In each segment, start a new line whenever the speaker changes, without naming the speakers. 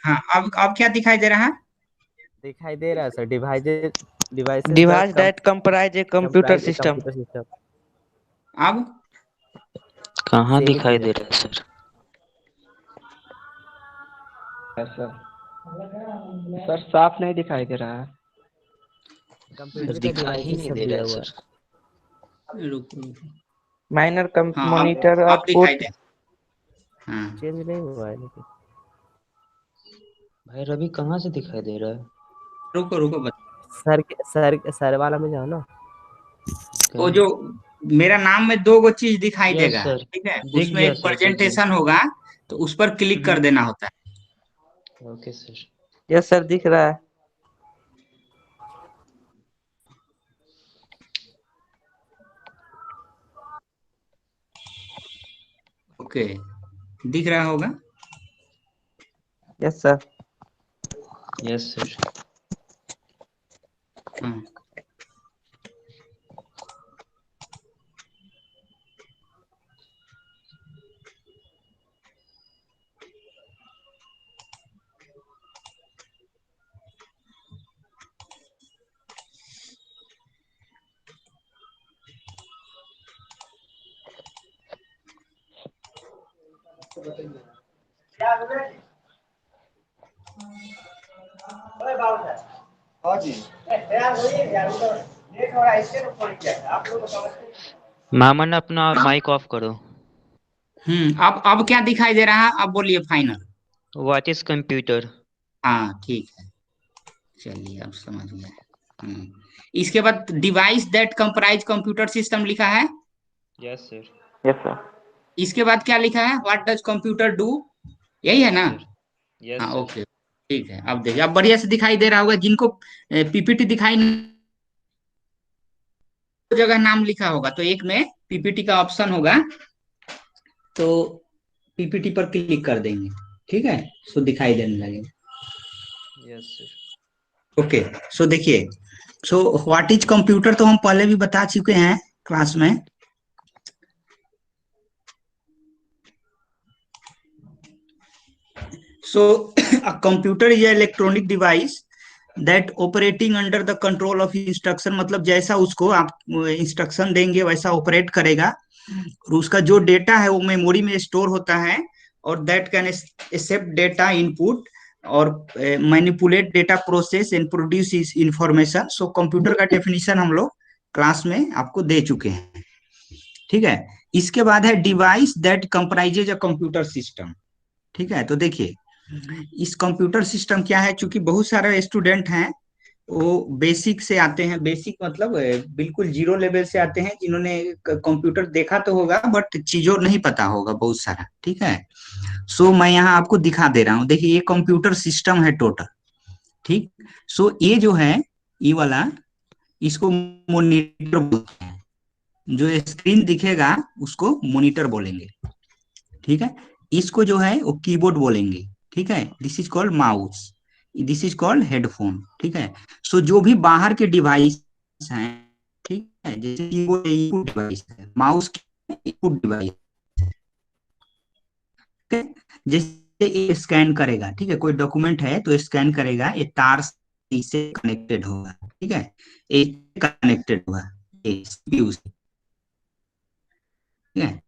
हाँ, अब क्या दिखाई दे रहा है?
दिखाई दे रहा है sir, devices that
device that comprise a computer
comprise A
system.
Computer system.
अब
कहाँ
सेम ही
दिखाई
चीज
दे
है
रहा है सर?
सर सर साफ नहीं दिखाई दे रहा है।
कंप्यूटर का
दिखाई ही
डिवाइसेस
नहीं
सब
दे रहा
दिया
है
हुआ है।
सर।
रुको रुको।
माइनर
हाँ,
मॉनिटर
अब दिखाई
आउटपुट।
दे। हाँ,
चेंज नहीं हुआ है लेकिन।
भाई रवि कहाँ से दिखाई दे रहा है?
रुको रुको
सर वाला में जाओ ना।
वो जो मेरा नाम में दो गो चीज दिखाई
यस
देगा,
सर,
ठीक है,
दिख
उसमें
गया
एक
सर, दिख गया।
प्रेजेंटेशन होगा, तो उस पर क्लिक कर देना होता है।
Okay sir.
यस सर दिख रहा है।
ओके, दिख रहा होगा।
Yes sir.
Yes sir.
हाँ,
मामन अपना माइक ऑफ करो।
अब क्या दिखाई दे रहा है? अब बोलिए फाइनल।
What is computer?
हाँ, ठीक है, चलिए अब समझ गया। इसके बाद device that comprise computer system लिखा है।
Yes sir.
Yes sir.
इसके बाद क्या लिखा है? व्हाट डज कंप्यूटर डू, यही है
यस
ना?
सर। यस
हाँ,
सर।
ओके, ठीक है। अब देखिए, अब बढ़िया से दिखाई दे रहा होगा। जिनको पीपीटी दिखाई नहीं, जगह नाम लिखा होगा तो एक में पीपीटी का ऑप्शन होगा, तो पीपीटी पर क्लिक कर देंगे, ठीक है, सो दिखाई देने लगेगा।
Yes sir.
ओके, सो देखिए, सो व्हाट इज कंप्यूटर तो हम पहले भी बता चुके हैं क्लास में। सो a computer is an electronic device that operating under the control of instruction, मतलब जैसा उसको आप इंस्ट्रक्शन देंगे वैसा ऑपरेट करेगा, और उसका जो डेटा है वो मेमोरी में स्टोर होता है, और that can accept data input और manipulate data process and produce information. So computer का डेफिनेशन हम लोग क्लास में आपको दे चुके हैं, ठीक है। इसके बाद है device that comprises a computer system, ठीक है। तो देखिए, इस कंप्यूटर सिस्टम क्या है, चूंकि बहुत सारे स्टूडेंट हैं वो बेसिक से आते हैं, बेसिक मतलब बिल्कुल जीरो लेवल से आते हैं, जिन्होंने कंप्यूटर देखा तो होगा बट चीजों नहीं पता होगा बहुत सारा, ठीक है। सो मैं यहाँ आपको दिखा दे रहा हूँ। देखिए, ये कंप्यूटर सिस्टम है टोटल, ठीक। सो ये जो है, ये वाला, इसको मॉनिटर बोलते हैं। जो स्क्रीन दिखेगा उसको मॉनिटर बोलेंगे, ठीक है। इसको जो है वो कीबोर्ड बोलेंगे, ठीक है। This is called mouse, this is called headphone, ठीक है। सो जो भी बाहर के डिवाइस हैं, ठीक है, जैसे कीबोर्ड इनपुट डिवाइस है, माउस इनपुट डिवाइस, ठीक है। जैसे ये स्कैन करेगा, ठीक है, कोई डॉक्यूमेंट है तो स्कैन करेगा, ये तार से इससे कनेक्टेड होगा, ठीक है, ये कनेक्टेड होगा CPU से, ठीक है,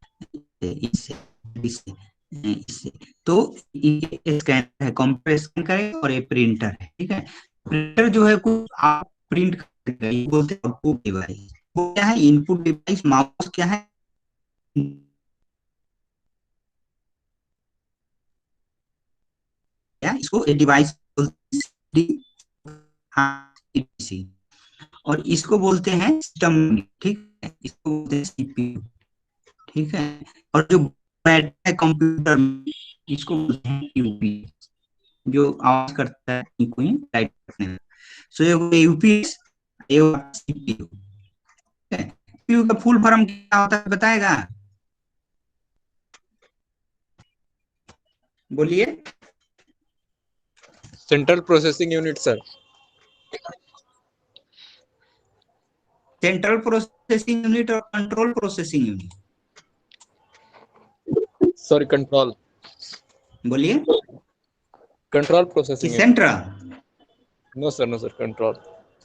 इससे इससे इससे। तो ये स्कैनर है, कंप्यूटर स्कैन करेगा, और ये प्रिंटर है, ठीक है। प्रिंटर जो है कुछ आप प्रिंट करेगा, ये बोलते हैं आउटपुट डिवाइस। वो क्या है? Input device. माउस क्या है? क्या इसको डिवाइस बोलते हैं, हाँ, और इसको बोलते हैं सिस्टम, ठीक है, इसको बोलते हैं CPU, ठीक है। और जो बैठा है कंप्यूटर में, इसको बोलते हैं यूपी, जो आवाज करता है कोई टाइप करने में। सो ये यूपीएस, ये सीपीयू, ठीक है। सीपीयू का फुल फॉर्म क्या होता है बताएगा? बोलिए।
Central processing unit sir.
Central processing unit और control processing unit.
Sorry, control.
बोलिए।
Control
कि
processing unit.
Central?
No sir, no sir. Control.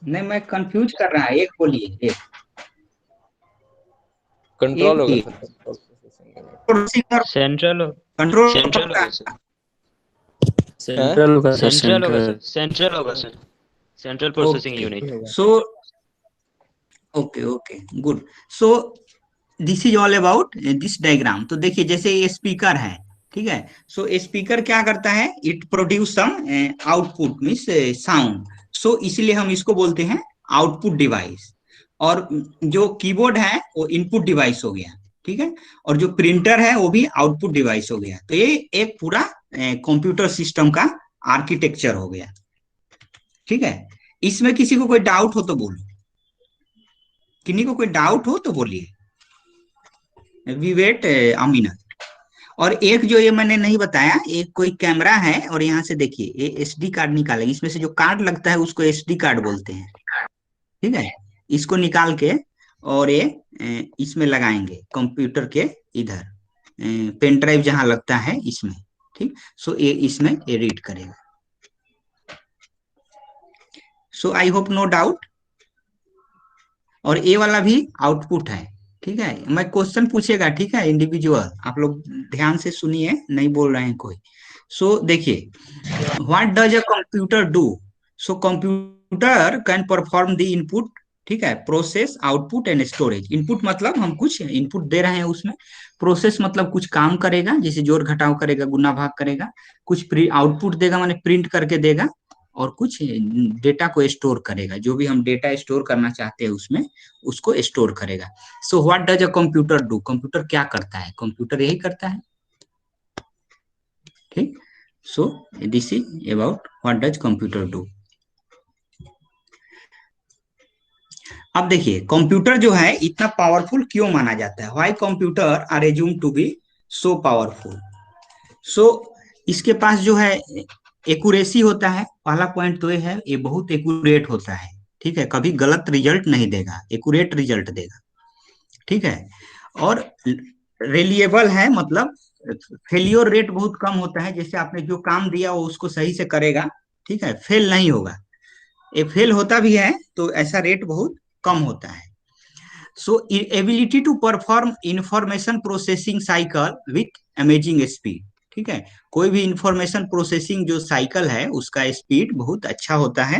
नहीं, मैं कंफ्यूज कर रहा है, एक बोलिए, एक
Control होगा
बोलिए।
Sir. Control processing unit.
Processor
central
control
central
का
होगा सर,
सेंट्रल होगा सर,
सेंट्रल होगा
सेंट्रल।
सर, सेंट्रल होगा sir, central processing unit.
So okay good. So this is all about this diagram. तो देखिए, जैसे ये स्पीकर है, ठीक है। सो स्पीकर क्या करता है, it produce some output means sound. So इसलिए हम इसको बोलते हैं आउटपुट डिवाइस। और जो कीबोर्ड है वो इनपुट डिवाइस हो गया, ठीक है। और जो प्रिंटर है वो भी आउटपुट डिवाइस हो गया। तो ये एक पूरा कंप्यूटर सिस्टम का आर्किटेक्चर हो गया, ठीक है। इसमें किसी को कोई डाउट हो तो बोलो, किन्हीं को कोई डाउट हो तो बोलिए। We wait a minute. और एक जो ये मैंने नहीं बताया, एक कोई कैमरा है और यहाँ से देखिए ये एसडी कार्ड निकालेंगे, इसमें से जो कार्ड लगता है उसको एसडी कार्ड बोलते हैं, ठीक है। इसको निकाल के और ये इसमें लगाएंगे कंप्यूटर के इधर, पेन ड्राइव जहां लगता है इसमें, ठीक। सो ये इसमें ये रीड करेगा। सो आई होप नो डाउट। और ये वाला भी आउटपुट है, ठीक है। मैं क्वेश्चन पूछेगा, ठीक है, इंडिविजुअल, आप लोग ध्यान से सुनिए, नहीं बोल रहे हैं कोई। सो देखिए, what does a computer do? So computer can perform the input, ठीक है, process, output and storage. Input मतलब हम कुछ इनपुट दे रहे हैं उसमें, प्रोसेस मतलब कुछ काम करेगा, जैसे जोड़ घटाव करेगा, गुना भाग करेगा, कुछ आउटपुट देगा माने प्रिंट करके देगा, और कुछ डेटा को स्टोर करेगा, जो भी हम डेटा स्टोर करना चाहते हैं उसमें उसको स्टोर करेगा। So what does a computer do? Computer क्या करता है? कंप्यूटर यही करता है, ठीक। So this is about what does computer do. अब देखिए, कंप्यूटर जो है इतना पावरफुल क्यों माना जाता है? Why computer are assumed to be so powerful? So इसके पास जो है एक्यूरेसी होता है, पहला पॉइंट तो ये है, ये बहुत एक्यूरेट होता है, ठीक है, कभी गलत रिजल्ट नहीं देगा, एक्यूरेट रिजल्ट देगा, ठीक है। और रिलिएबल है, मतलब फेलियर रेट बहुत कम होता है, जैसे आपने जो काम दिया वो उसको सही से करेगा, ठीक है, फेल नहीं होगा। ये फेल होता भी है तो ऐसा रेट बहुत कम होता है। So ability to perform information processing cycle with amazing speed, ठीक है। कोई भी इंफॉर्मेशन प्रोसेसिंग जो साइकिल है उसका स्पीड बहुत अच्छा होता है।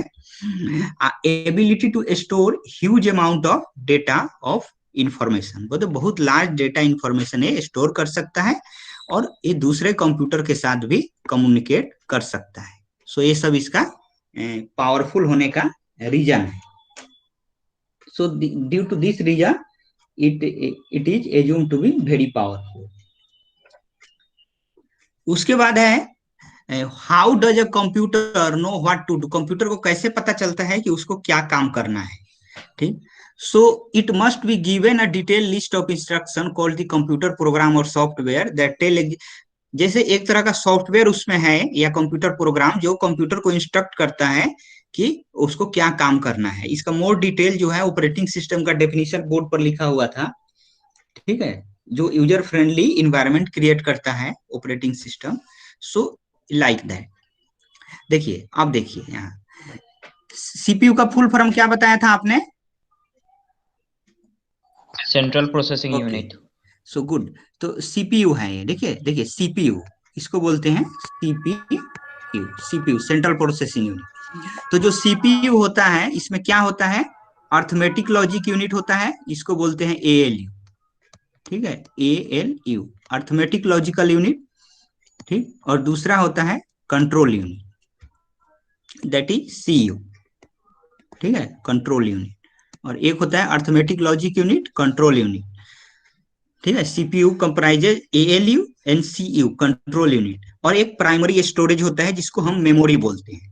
Ability to store huge amount of data of information, मतलब बहुत लार्ज डेटा इंफॉर्मेशन ये स्टोर कर सकता है, और ये दूसरे कंप्यूटर के साथ भी कम्युनिकेट कर सकता है। सो ये सब इसका पावरफुल होने का रीजन है। So due to this reason it is assumed to be very powerful. उसके बाद है how does a computer know what to do? Computer को कैसे पता चलता है कि उसको क्या काम करना है, ठीक। So it must be given a detail list of instruction called the computer program और सॉफ्टवेयर दैट टेल, जैसे एक तरह का सॉफ्टवेयर उसमें है या कंप्यूटर प्रोग्राम जो कंप्यूटर को इंस्ट्रक्ट करता है कि उसको क्या काम करना है। इसका मोर डिटेल जो है ऑपरेटिंग सिस्टम का डेफिनेशन बोर्ड पर लिखा हुआ था, ठीक है, जो यूजर फ्रेंडली इन्वायरमेंट क्रिएट करता है operating system. So like that. देखिए, आप देखिए यहाँ सीपीयू का फुल फॉर्म क्या बताया था आपने?
Central processing
okay,
unit.
So good. तो सीपीयू है ये, देखिए देखिए सीपीयू, इसको बोलते हैं CPU, CPU central processing unit. तो जो सीपीयू होता है इसमें क्या होता है? अर्थमेटिक लॉजिक यूनिट होता है, इसको बोलते हैं एएलयू, ठीक है, एएलयू अर्थमेटिक लॉजिकल यूनिट, ठीक। और दूसरा होता है control unit, that is CU, ठीक है, कंट्रोल यूनिट। और एक होता है arithmetic logic unit, control unit, ठीक है। CPU comprises ALU and CU control unit. और एक प्राइमरी स्टोरेज होता है जिसको हम मेमोरी बोलते हैं,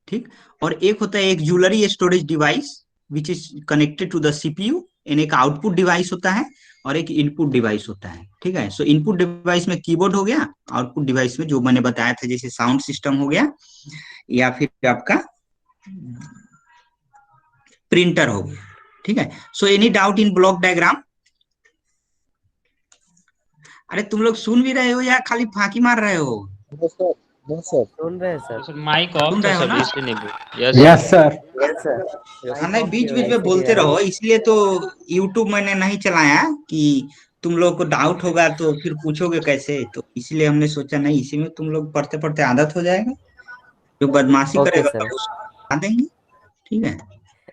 ठीक। और एक होता है एक auxiliary storage device which is connected to the CPU, and एक आउटपुट डिवाइस होता है और एक इनपुट डिवाइस होता है, ठीक है। सो इनपुट डिवाइस में कीबोर्ड हो गया, आउटपुट डिवाइस में जो मैंने बताया था जैसे साउंड सिस्टम हो गया या फिर आपका प्रिंटर हो गया, ठीक है। So any doubt in block diagram? अरे तुम लोग सुन भी रहे हो या खाली फांकी मार रहे हो?
No sir. No, sir.
सुन रहे हैं सर?
सर माइक ऑफ
सुन
था
रहे हो
सर
ना?
इसलिए नहीं बोल। Yes
yes sir.
Yes sir.
Yes.
हाँ
माइक
नहीं,
ऑफ
बीच
किए
बीच
हुए
में
इसीलिए
बोलते रहो,
आवाज।
इसलिए तो यूट्यूब मैंने नहीं चलाया कि तुम लोग को डाउट होगा तो फिर पूछोगे कैसे, तो इसलिए हमने सोचा नहीं, इसी में तुम लोग पढ़ते पढ़ते आदत हो जाएगा, जो बदमाशी
ओके
करेगा
सर।
तो उसको बता देंगे। ठीक है,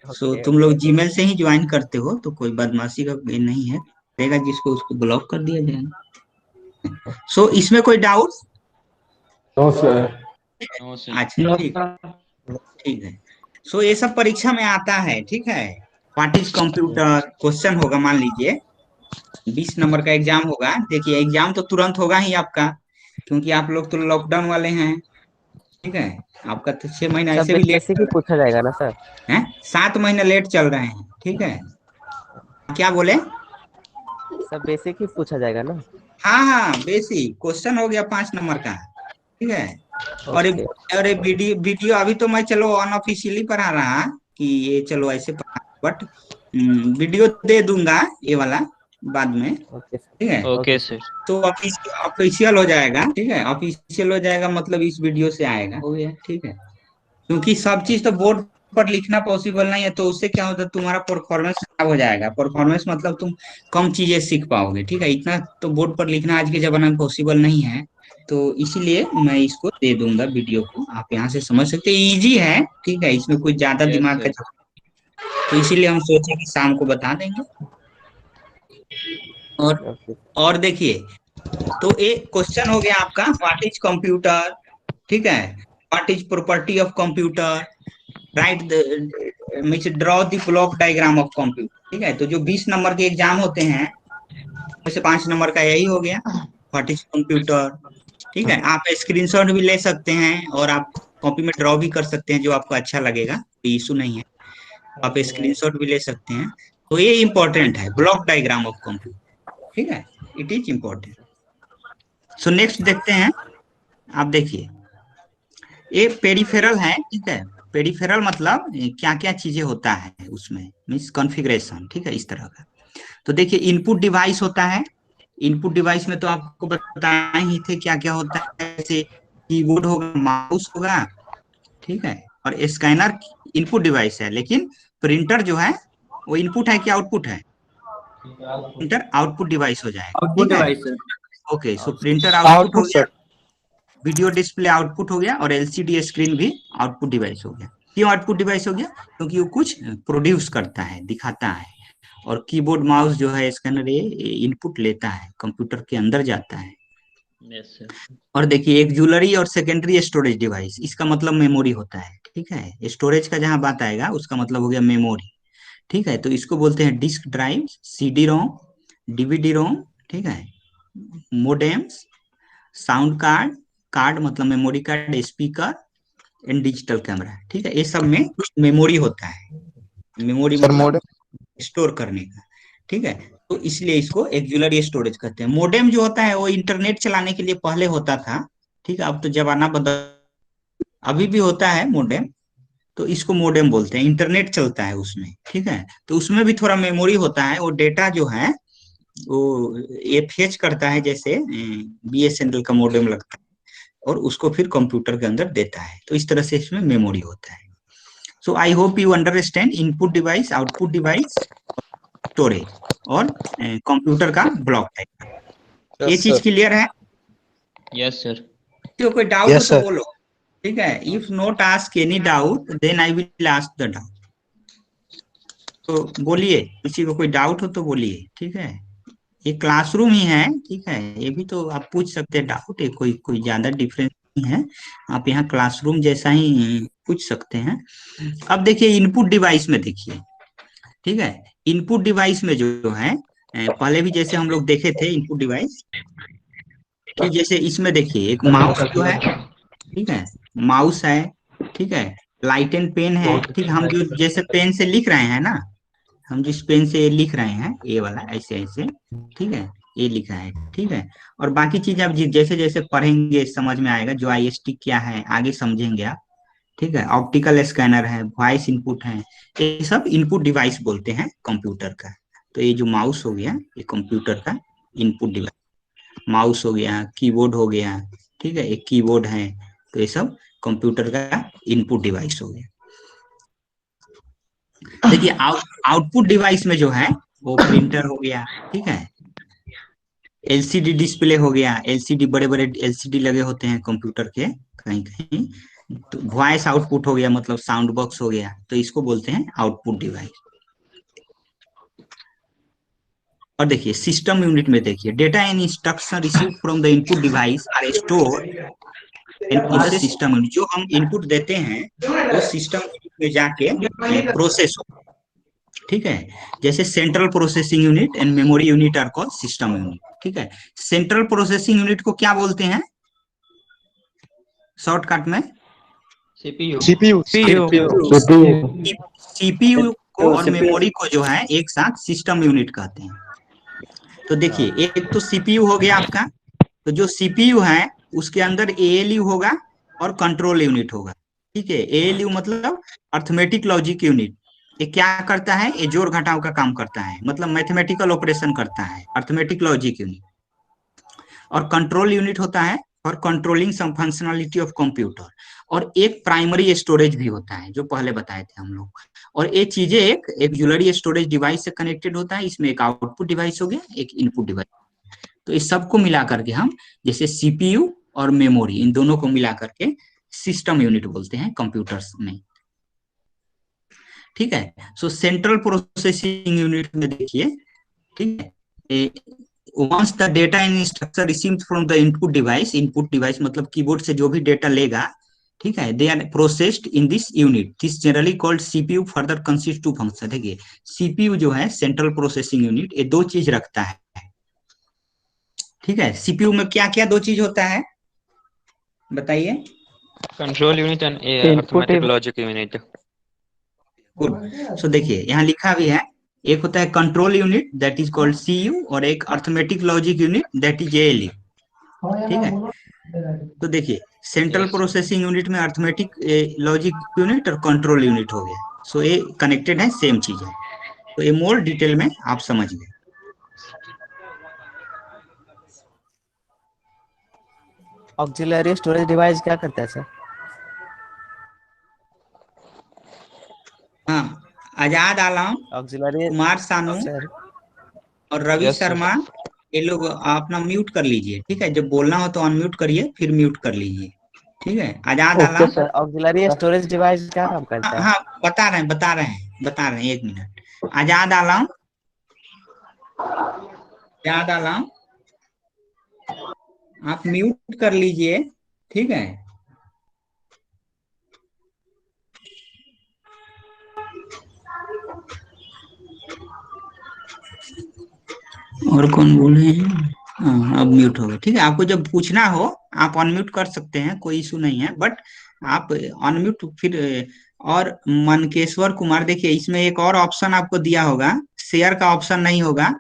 सो
ओके
तुम
ओके।
लोग जीमेल से ही ज्वाइन करते हो तो कोई बदमाशी का ये नहीं है, रहेगा जिसको उसको ब्लॉक कर दिया जाएगा। सो इसमें कोई doubt?
No sir.
No sir.
अच्छा
नो
ठीक,
सर।
ठीक है। सो ये सब परीक्षा में आता है, ठीक है। व्हाट इज कंप्यूटर क्वेश्चन होगा, मान लीजिए 20 नंबर का एग्जाम होगा। देखिए एग्जाम तो तुरंत होगा ही आपका, क्योंकि आप लोग तो लॉकडाउन वाले हैं, ठीक है। आपका तो 6 महीना
सब
ऐसे भी लेट
बेसिक
चल
ही पूछा जाएगा ना सर?
रहा है, 7 महीने लेट चल रहे हैं, ठीक है। क्या बोले?
सब बेसिक ही पूछा जाएगा ना?
हाँ हाँ, बेसिक क्वेश्चन हो गया 5 नंबर का, ठीक है। और
ओके।
अरे वीडियो वीडियो अभी तो मैं चलो अनऑफिशियली पढ़ा रहा कि ये चलो ऐसे पढ़ा, बट वीडियो दे दूंगा ये वाला बाद में,
ओके सर।
ठीक है।
Okay
okay
sir.
सर।
तो ऑफिशियल हो जाएगा, ठीक है, ऑफिशियल हो जाएगा मतलब इस वीडियो से आएगा, हो गया, ठीक है। क्योंकि सब चीज तो बोर्ड पर लिखना पॉसिबल नहीं है, तो उससे क्या होता है तुम्हारा परफॉर्मेंस खराब हो जाएगा। परफॉर्मेंस मतलब तुम कम चीजें सीख पाओगे, ठीक है। इतना तो बोर्ड पर लिखना आज के जमाने में पॉसिबल नहीं है, तो इसीलिए मैं इसको दे दूंगा वीडियो को, आप यहाँ से समझ सकते हैं, इजी है, ठीक है, इसमें कुछ ज्यादा
यस
दिमाग का
सर।
तो इसीलिए हम सोचे कि शाम को बता देंगे। और
ओके।
और देखिए, तो एक क्वेश्चन हो गया आपका, व्हाट इज कंप्यूटर, ठीक है। What is property of computer, right the means draw the block diagram of computer, ठीक है। तो जो 20 नंबर के एग्जाम होते हैं, वैसे 5 नंबर का यही हो गया, व्हाट इज कंप्यूटर, ठीक है। आप स्क्रीनशॉट भी ले सकते हैं और आप कॉपी में ड्रॉ भी कर सकते हैं, जो आपको अच्छा लगेगा, कोई इशू नहीं है, आप स्क्रीनशॉट भी ले सकते हैं। तो ये इंपॉर्टेंट है, ब्लॉक डायग्राम ऑफ कंप्यूटर, ठीक है, it is important. So next देखते हैं, आप देखिए ये पेरिफेरल है, ठीक है। पेरिफेरल मतलब क्या क्या चीजें होता है उसमें, मीन्स कॉन्फ़िगरेशन, ठीक है, इस तरह का। तो देखिए इनपुट डिवाइस होता है, इनपुट डिवाइस में तो आपको बताए ही थे क्या क्या होता है, जैसे कीबोर्ड होगा, माउस होगा, ठीक है। और स्कैनर इनपुट डिवाइस है, लेकिन प्रिंटर जो है वो इनपुट है कि आउटपुट है? प्रिंटर आउटपुट डिवाइस हो जाएगा,
आउटपुट
ठीक है।
Device sir.
ओके, सो प्रिंटर आउटपुट हो
Output,
गया,
sir.
वीडियो डिस्प्ले आउटपुट हो गया, और एलसीडी स्क्रीन भी आउटपुट डिवाइस हो गया। क्यों आउटपुट डिवाइस हो गया? क्योंकि वो कुछ प्रोड्यूस करता है, दिखाता है। और कीबोर्ड माउस जो है, स्कैनर, ये इनपुट लेता है, कंप्यूटर के अंदर जाता है।
Yes sir.
और देखिए एक जूलरी और सेकेंडरी स्टोरेज डिवाइस, इसका मतलब मेमोरी होता है, ठीक है। स्टोरेज का जहां बात आएगा उसका मतलब हो गया मेमोरी, ठीक है। तो इसको बोलते हैं disk drive, CD ROM, DVD ROM, ठीक है, मोडेम्स, साउंड कार्ड, कार्ड मतलब memory card, speaker and digital camera, ठीक है। ये सब में कुछ मेमोरी होता है, मेमोरी
Sir,
मतलब
modem.
स्टोर करने का, ठीक है। तो इसलिए इसको एक्सुलरी स्टोरेज कहते हैं। मोडेम जो होता है वो इंटरनेट चलाने के लिए पहले होता था, ठीक है। अब तो जमाना बदल, अभी भी होता है मोडेम, तो इसको मोडेम बोलते हैं, इंटरनेट चलता है उसमें, ठीक है। तो उसमें भी थोड़ा मेमोरी होता है, वो डेटा जो है वो ये फेच करता है, जैसे बीएसएनएल का मोडेम लगता है, और उसको फिर कंप्यूटर के अंदर देता है। तो इस तरह से इसमें मेमोरी होता है। So I hope you understand input device, output device, storage, और कंप्यूटर का ब्लॉक टाइप। ये
Yes,
चीज
sir.
क्लियर है?
Yes sir.
तो कोई डाउट हो
Yes,
तो
sir.
बोलो, ठीक है। If not ask any doubt then I will ask the doubt. तो बोलिए, किसी को कोई डाउट हो तो बोलिए, ठीक है। ये क्लासरूम ही है, ठीक है, ये भी तो आप पूछ सकते हैं डाउट, ये कोई कोई ज्यादा डिफरेंस नहीं है, आप यहाँ क्लासरूम जैसा ही पूछ सकते हैं। अब देखिए इनपुट डिवाइस में देखिए, ठीक है। इनपुट डिवाइस में जो है, पहले भी जैसे हम लोग देखे थे इनपुट डिवाइस, कि जैसे इसमें देखिए एक माउस जो है, ठीक है, माउस है, ठीक है, लाइट एंड पेन है, ठीक है। हम जो जैसे पेन से लिख रहे हैं ना, हम जिस पेन से लिख रहे हैं ये वाला ऐसे ऐसे, ठीक है, ये लिखा है, ठीक है। और बाकी चीज आप जैसे जैसे पढ़ेंगे समझ में आएगा, जो आईएसटी क्या है आगे समझेंगे आप, ठीक है। ऑप्टिकल स्कैनर है, वॉइस इनपुट है, ये सब इनपुट डिवाइस बोलते हैं कंप्यूटर का। तो ये जो माउस हो गया ये कंप्यूटर का इनपुट डिवाइस, माउस हो गया, कीबोर्ड हो गया, ठीक है, एक कीबोर्ड है, तो ये सब कंप्यूटर का इनपुट डिवाइस हो गया। देखिए आउटपुट डिवाइस में जो है वो प्रिंटर हो गया, ठीक है, एलसीडी डिस्प्ले हो गया, एलसीडी बड़े बड़े एलसीडी लगे होते हैं कंप्यूटर के कहीं कहीं, तो वॉइस आउटपुट हो गया मतलब साउंड बॉक्स हो गया, तो इसको बोलते हैं आउटपुट डिवाइस। और देखिए सिस्टम यूनिट में देखिए data and instruction receive from the input device are store in the system unit. जो हम इनपुट देते हैं वो सिस्टम यूनिट में जाके प्रोसेस हो, ठीक है। जैसे central processing unit and memory unit are called system unit, ठीक है। सेंट्रल प्रोसेसिंग यूनिट को क्या बोलते हैं शॉर्टकट में?
CPU।
सीपीयू को और मेमोरी को जो है एक साथ सिस्टम यूनिट कहते हैं। तो देखिए एक तो सीपीयू हो गया आपका, तो जो सीपीयू है उसके अंदर एएलयू होगा और कंट्रोल यूनिट होगा, ठीक है। एएलयू मतलब अर्थमेटिक लॉजिक यूनिट, ये क्या करता है, ये जोड़ घटाव का काम करता है, मतलब मैथमेटिकल ऑपरेशन करता है, अर्थमेटिक लॉजिक यूनिट। और कंट्रोल यूनिट होता है for controlling some functionality of computer. और एक प्राइमरी स्टोरेज भी होता है जो पहले बताए थे हम लोग। और ये चीजें एक ऑक्सिलरी स्टोरेज डिवाइस से कनेक्टेड होता है, इसमें एक आउटपुट डिवाइस हो गया, एक इनपुट डिवाइस। तो इस सबको मिला करके हम जैसे सीपीयू और मेमोरी इन दोनों को मिला करके सिस्टम यूनिट बोलते हैं कंप्यूटर्स में, ठीक है। सो सेंट्रल प्रोसेसिंग यूनिट में देखिए, ठीक है, once the data and instruction received from the input device मतलब कीबोर्ड से जो भी डेटा लेगा, ठीक है, they are processed in this unit, this generally called CPU further consists two function। देखिए CPU जो है सेंट्रल प्रोसेसिंग यूनिट, ये दो चीज रखता है, ठीक है। सीपीयू में क्या क्या दो चीज होता है बताइए?
Control unit and arithmetic logic unit.
Good. So देखिए यहाँ लिखा भी है, एक होता है control unit that is called CU और एक arithmetic logic unit that is ALU, ठीक है। तो देखिए सेंट्रल प्रोसेसिंग यूनिट में अर्थमेटिक लॉजिक यूनिट और कंट्रोल यूनिट हो गया, सो ये कनेक्टेड है, सेम चीज है। तो ये मोर डिटेल में आप समझ गए।
ऑक्सिलरी स्टोरेज डिवाइस क्या करता है सर?
हाँ, आजाद आलम,
ऑक्सिलरी
कुमार सानू
सर
और रवि
Yes, sir.
शर्मा, ये लोग अपना म्यूट कर लीजिए, ठीक है। जब बोलना हो तो अनम्यूट करिए फिर म्यूट कर लीजिए, ठीक है। आजाद आलम,
सर ऑक्सिलरी स्टोरेज डिवाइस क्या काम करता है?
हाँ बता रहे हैं 1 मिनट। आजाद आलम, आप म्यूट कर लीजिए, ठीक है। और कौन बोले हैं? हाँ अब म्यूट हो गया, ठीक है। आपको जब पूछना हो आप अनम्यूट कर सकते हैं, कोई इशू नहीं है, बट आप अनम्यूट फिर और मनकेश्वर कुमार, देखिए इसमें एक और ऑप्शन आपको दिया होगा, शेयर का ऑप्शन नहीं होगा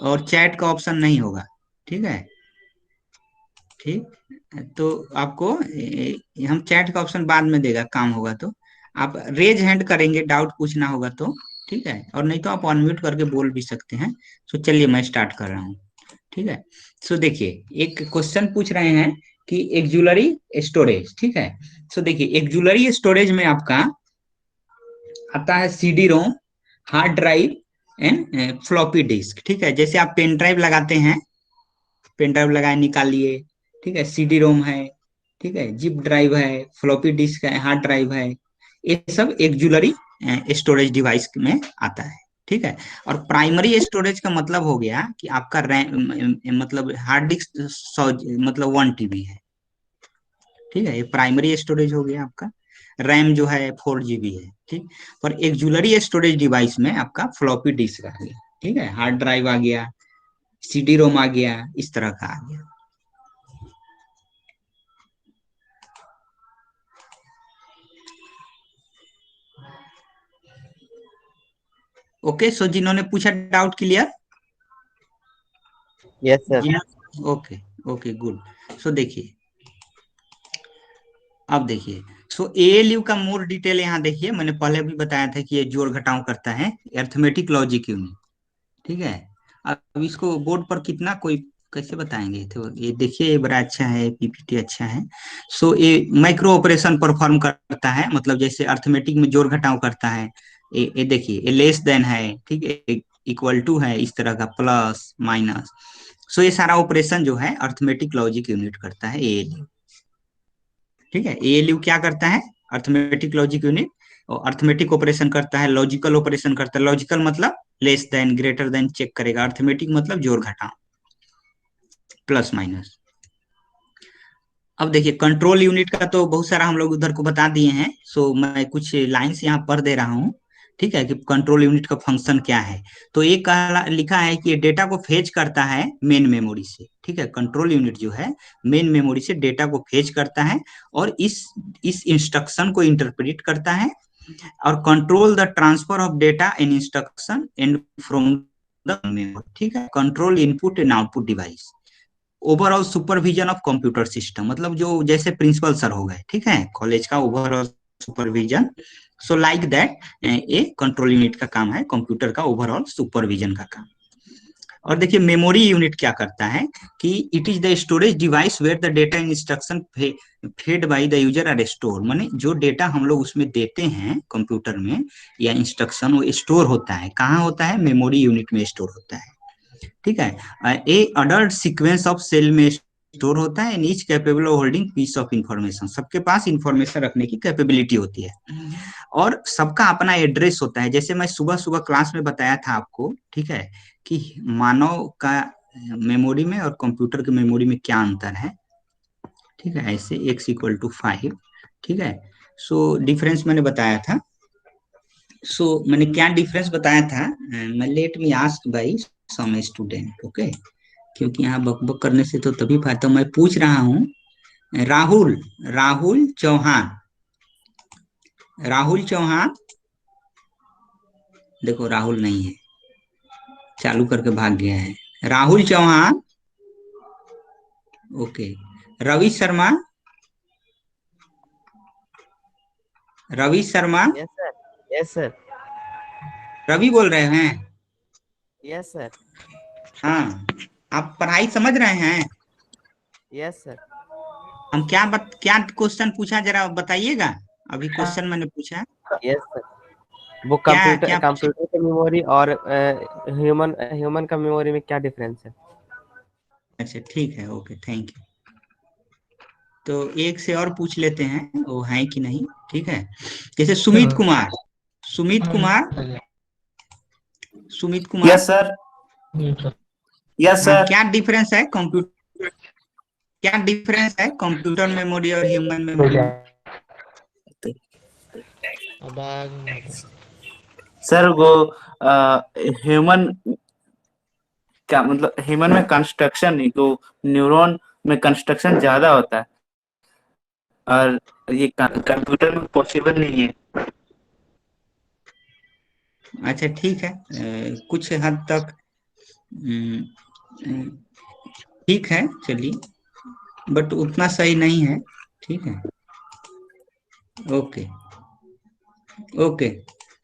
और चैट का ऑप्शन नहीं होगा, ठीक है। ठीक, तो आपको हम चैट का ऑप्शन बाद में देगा, काम होगा तो आप रेज हैंड करेंगे, डाउट पूछना होगा तो, ठीक है। और नहीं तो आप अनम्यूट करके बोल भी सकते हैं। सो चलिए मैं स्टार्ट कर रहा हूँ, ठीक है। सो देखिए एक क्वेश्चन पूछ रहे हैं कि एक्जुलरी स्टोरेज, ठीक है। सो देखिए एक्जुलरी स्टोरेज में आपका आता है CD ROM, hard drive and floppy disk, ठीक है। जैसे आप पेन ड्राइव लगाते हैं, पेन ड्राइव लगाए निकाल लिए, ठीक है, सीडी रोम है, ठीक है, जिप ड्राइव है, फ्लॉपी डिस्क है, हार्ड ड्राइव है, ये सब एक्जुलरी स्टोरेज डिवाइस में आता है, ठीक है। और प्राइमरी स्टोरेज का मतलब हो गया कि आपका रैम मतलब हार्ड डिस्क 100 मतलब 1 TB है, ठीक है, ये प्राइमरी स्टोरेज हो गया आपका। रैम जो है 4 GB है, ठीक। पर एक्जुलरी स्टोरेज डिवाइस में आपका फ्लॉपी डिस्क आ गया, ठीक है, हार्ड ड्राइव आ गया, सीडी रोम आ गया, इस तरह का आ गया। ओके, सो जिन्होंने पूछा doubt clear?
Yes sir.
Okay okay good. So देखिए अब देखिए, सो एएलयू का मोर डिटेल यहाँ देखिए, मैंने पहले भी बताया था कि ये जोड़ घटाव करता है, अर्थमेटिक लॉजिक यूनिट, ठीक है। अब इसको बोर्ड पर कितना कोई कैसे बताएंगे? तो ये देखिए, ये बड़ा अच्छा है, पीपीटी अच्छा है। सो ये माइक्रो ऑपरेशन परफॉर्म करता है, मतलब जैसे अर्थमेटिक में जोड़ घटाव करता है। ये देखिए, ये लेस देन है, ठीक है, इक्वल टू है, इस तरह का, प्लस माइनस। सो ये सारा ऑपरेशन जो है अर्थमेटिक लॉजिक यूनिट करता है, एएलयू। ठीक है, एएलयू क्या करता है? अर्थमेटिक लॉजिक यूनिट, और अर्थमेटिक ऑपरेशन करता है, लॉजिकल ऑपरेशन करता है। लॉजिकल मतलब less than, greater than check करेगा। अर्थमेटिक मतलब जोड़ घटाव, प्लस माइनस। अब देखिए, कंट्रोल यूनिट का तो बहुत सारा हम लोग उधर को बता दिए हैं, सो मैं कुछ लाइंस यहाँ पढ़ दे रहा हूँ। ठीक है, कि कंट्रोल यूनिट का फंक्शन क्या है। तो एक लिखा है कि ये डेटा को फेच करता है मेन मेमोरी से। ठीक है, कंट्रोल यूनिट जो है मेन मेमोरी से डेटा को फेच करता है, और इस इंस्ट्रक्शन को इंटरप्रेट करता है, और control the transfer of data in instruction and from the memory. ठीक है, control input and output device, overall supervision of computer system, मतलब जो जैसे प्रिंसिपल सर हो गए, ठीक है, कॉलेज का overall supervision. So like that, ये कंट्रोल यूनिट का काम है, कंप्यूटर का ओवरऑल सुपरविजन का काम। और देखिए, मेमोरी यूनिट क्या करता है कि it is the storage device where the data instruction fed by the user are store. माने जो डेटा हम लोग उसमें देते हैं कंप्यूटर में या इंस्ट्रक्शन, वो स्टोर होता है कहाँ होता है? मेमोरी यूनिट में स्टोर होता है। ठीक है, a adult sequence of cell में स्टोर होता है, each capable of holding piece of information. सबके पास इंफॉर्मेशन रखने की कैपेबिलिटी होती है, और सबका अपना एड्रेस होता है। जैसे मैं सुबह सुबह क्लास में बताया था आपको, ठीक है, कि मानव का मेमोरी में और कंप्यूटर के मेमोरी में क्या अंतर है। ठीक है, ऐसे x=5। ठीक है, सो डिफरेंस मैंने बताया था। सो मैंने क्या डिफरेंस बताया था? मैं let me ask by some student, okay, क्योंकि यहाँ बकबक करने से तो तभी फायदा। मैं पूछ रहा हूँ, राहुल राहुल चौहान, राहुल चौहान, देखो राहुल नहीं है, चालू करके भाग गया है। Rahul Chauhan, okay. Ravi Sharma, Ravi Sharma,
yes sir. Yes sir.
Ravi बोल रहे हैं?
Yes sir.
हाँ, आप पढ़ाई समझ रहे हैं?
Yes sir.
हम क्या क्वेश्चन पूछा, जरा बताइएगा। अभी क्वेश्चन मैंने पूछा,
यस सर। वो
क्या
कंप्यूटर
क्या पूछा?
कंप्यूटर की मेमोरी और ह्यूमन ह्यूमन का मेमोरी में क्या डिफरेंस है?
अच्छा ठीक है, ओके, थैंक यू। तो एक से और पूछ लेते हैं, वो है कि नहीं। ठीक है, जैसे Sumit Kumar, Sumit Kumar, Sumit Kumar.
Yes sir. Yes
हाँ,
सर।
क्या डिफरेंस है कंप्यूटर, क्या डिफरेंस है कंप्यूटर मेमोरी और ह्यूमन मेमोरी में?
सर वो ह्यूमन क्या मतलब, ह्यूमन में कंस्ट्रक्शन नहीं तो न्यूरॉन में कंस्ट्रक्शन ज्यादा होता है, और ये कंप्यूटर में पॉसिबल नहीं है।
अच्छा ठीक है, कुछ हद तक ठीक है, चलिए, बट उतना सही नहीं है। ठीक है, ओके ओके।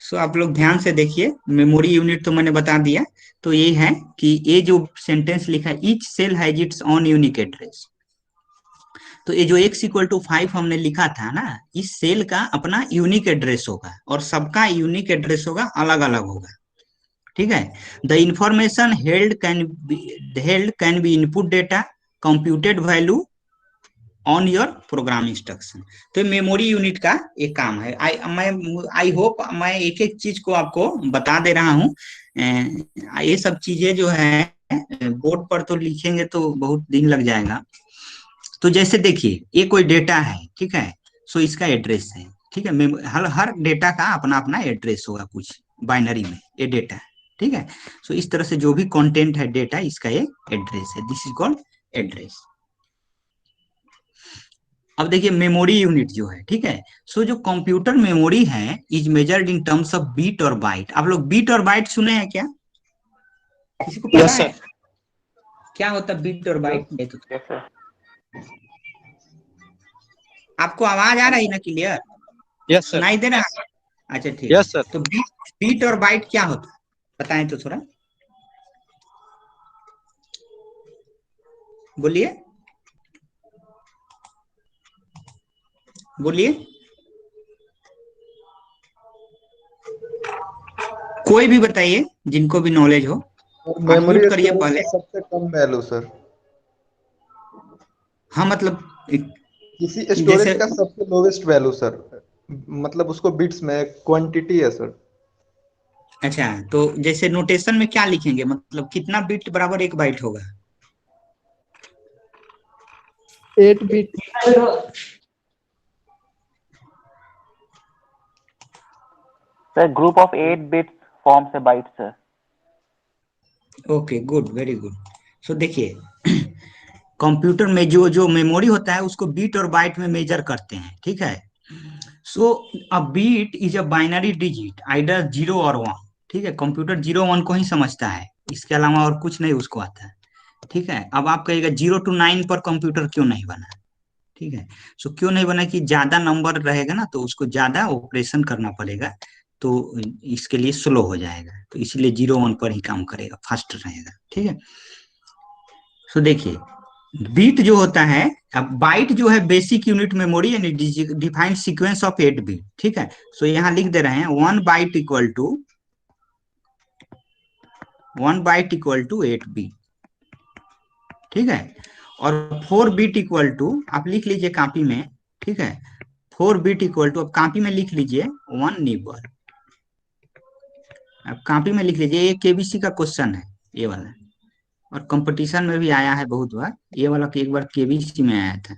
सो आप लोग ध्यान से देखिए, मेमोरी यूनिट तो मैंने बता दिया। तो ये है कि ये जो सेंटेंस लिखा है, each cell has its own unique address. तो ये जो x=5 हमने लिखा था ना, इस सेल का अपना यूनिक एड्रेस होगा, और सबका यूनिक एड्रेस होगा, अलग अलग होगा। ठीक है, the information held can be input data, computed value on your programme instruction. तो मेमोरी यूनिट का एक काम है। आई होप मैं एक एक चीज को आपको बता दे रहा हूँ। ये सब चीजें जो है बोर्ड पर तो लिखेंगे तो बहुत दिन लग जाएगा। तो जैसे देखिए, ये कोई डेटा है, ठीक है, सो इसका एड्रेस है। ठीक है, हर डेटा का अपना अपना एड्रेस होगा, कुछ बाइनरी में ये डेटा है। ठीक है, सो इस तरह से जो भी कंटेंट है डेटा, इसका ये एड्रेस है, दिस इज कॉल्ड एड्रेस। अब देखिए, मेमोरी यूनिट जो है, ठीक है, सो जो कंप्यूटर मेमोरी है is measured in terms of bit और बाइट। आप लोग बीट और बाइट सुने हैं क्या? किसी को पता है क्या होता है बीट और बाइट? तो आपको आवाज आ रही ना क्लियर?
Yes sir.
सुनाई दे रहा है? अच्छा ठीक
यस
है,
सर।
तो बीट और बाइट क्या होता है बताएं तो थोड़ा। बोलिए बोलिए, कोई भी बताइए जिनको भी नॉलेज हो।
मेमोरी
अनम्यूट करिए
स्टोरेज
पहले।
का सबसे कम वैल्यू सर।
हाँ मतलब
किसी स्टोरेज
जैसे,
का सबसे लोवेस्ट वैल्यू सर, मतलब उसको बिट्स में क्वांटिटी है सर।
अच्छा तो जैसे नोटेशन में क्या लिखेंगे, मतलब कितना बिट बराबर एक बाइट होगा?
8 bit.
Sir group of 8 bits forms a byte sir.
Okay good, very good. So देखिए, कंप्यूटर में जो जो मेमोरी होता है उसको बीट और बाइट में मेजर करते हैं, ठीक है। So a bit is a binary digit either zero और वन, ठीक है। कंप्यूटर जीरो वन को ही समझता है, इसके अलावा और कुछ नहीं उसको आता है, ठीक है। अब आप कहिएगा 0 to 9 पर कंप्यूटर क्यों नहीं बना, ठीक है। सो क्यों नहीं बना कि ज्यादा नंबर रहेगा ना तो उसको ज्यादा ऑपरेशन करना पड़ेगा, तो इसके लिए स्लो हो जाएगा, तो इसलिए 0 1 पर ही काम करेगा, फास्ट रहेगा, ठीक है। सो देखिए, बीट जो होता है, अब बाइट जो है बेसिक यूनिट मेमोरी यानी डिफाइंड सीक्वेंस ऑफ 8 बिट, ठीक है। सो यहाँ लिख दे रहे हैं 1 बाइट इक्वल टू 8 बिट, ठीक है। और 4 बिट इक्वल टू, आप लिख लीजिए कॉपी में, ठीक है। 4 बिट इक्वल टू, अब कॉपी में लिख लीजिए 1 निबल। अब कॉपी में लिख लीजिए, ये केबीसी का क्वेश्चन है ये वाला, और कंपटीशन में भी आया है बहुत बार ये वाला, कि एक बार केबीसी में आया था,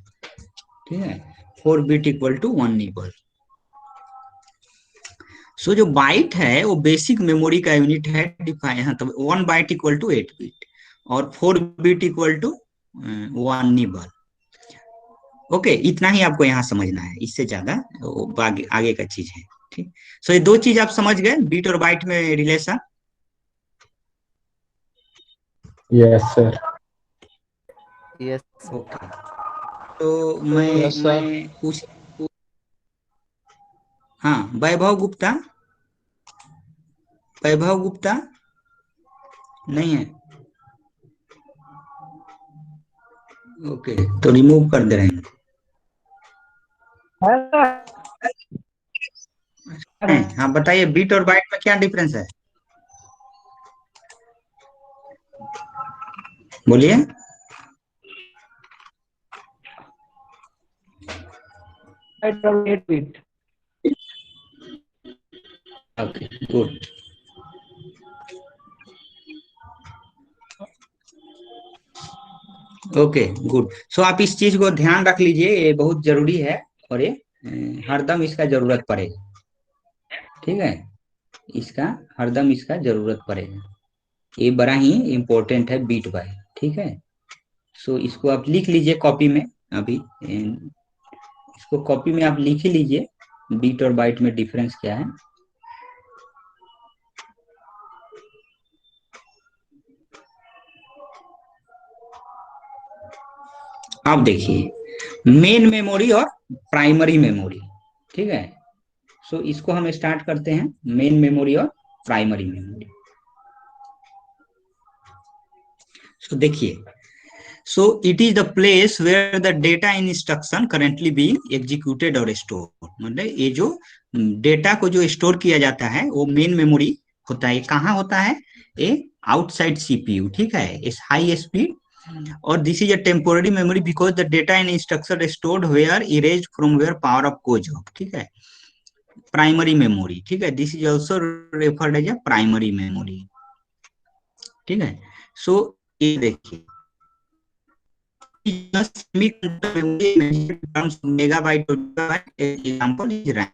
ठीक है। 4 बिट इक्वल टू 1 निबल। सो जो बाइट है वो बेसिक मेमोरी का यूनिट है, डिफाइन है, तो 1 बाइट इक्वल टू 8 बिट और 4 bit equal to 1 nibble. Okay, इतना ही आपको यहाँ समझना है, इससे ज्यादा वो आगे आगे का चीज है, ठीक। सो ये दो चीज आप समझ गए, बीट और बाइट में relation.
Yes, sir.
Yes.
Okay, तो मैं
Yes, sir.
मैं पूछ, हाँ, वैभव गुप्ता, वैभव गुप्ता नहीं है, ओके, तो रिमूव कर दे रहे हैं। हाँ बताइए, बीट और बाइट में क्या डिफरेंस है, बोलिए।
8 bit.
Okay good. Okay good. So आप इस चीज को ध्यान रख लीजिए, ये बहुत जरूरी है, और ये हरदम इसका जरूरत पड़ेगा, ठीक है। इसका हरदम इसका जरूरत पड़ेगा, ये बड़ा ही इम्पोर्टेंट है बीट बाय, ठीक है। सो इसको आप लिख लीजिए कॉपी में, अभी इसको कॉपी में आप लिख ही लीजिए, बीट और बाइट में डिफरेंस क्या है। आप देखिए, मेन मेमोरी और प्राइमरी मेमोरी, ठीक है। सो इसको हम स्टार्ट करते हैं, मेन मेमोरी और प्राइमरी मेमोरी। सो देखिए, so it is the place where the data in instruction currently be executed और स्टोर, मतलब ये जो डेटा को जो स्टोर किया जाता है वो मेन मेमोरी होता है। कहाँ होता है ये? आउटसाइड सीपीयू, ठीक है, इस हाई स्पीड। और this is a temporary memory because the data in instruction stored where erase from where power off goes off, ठीक है। प्राइमरी मेमोरी, ठीक है, this is also referred as a primary memory, ठीक है। सो ये देखिए, megabyte example is RAM,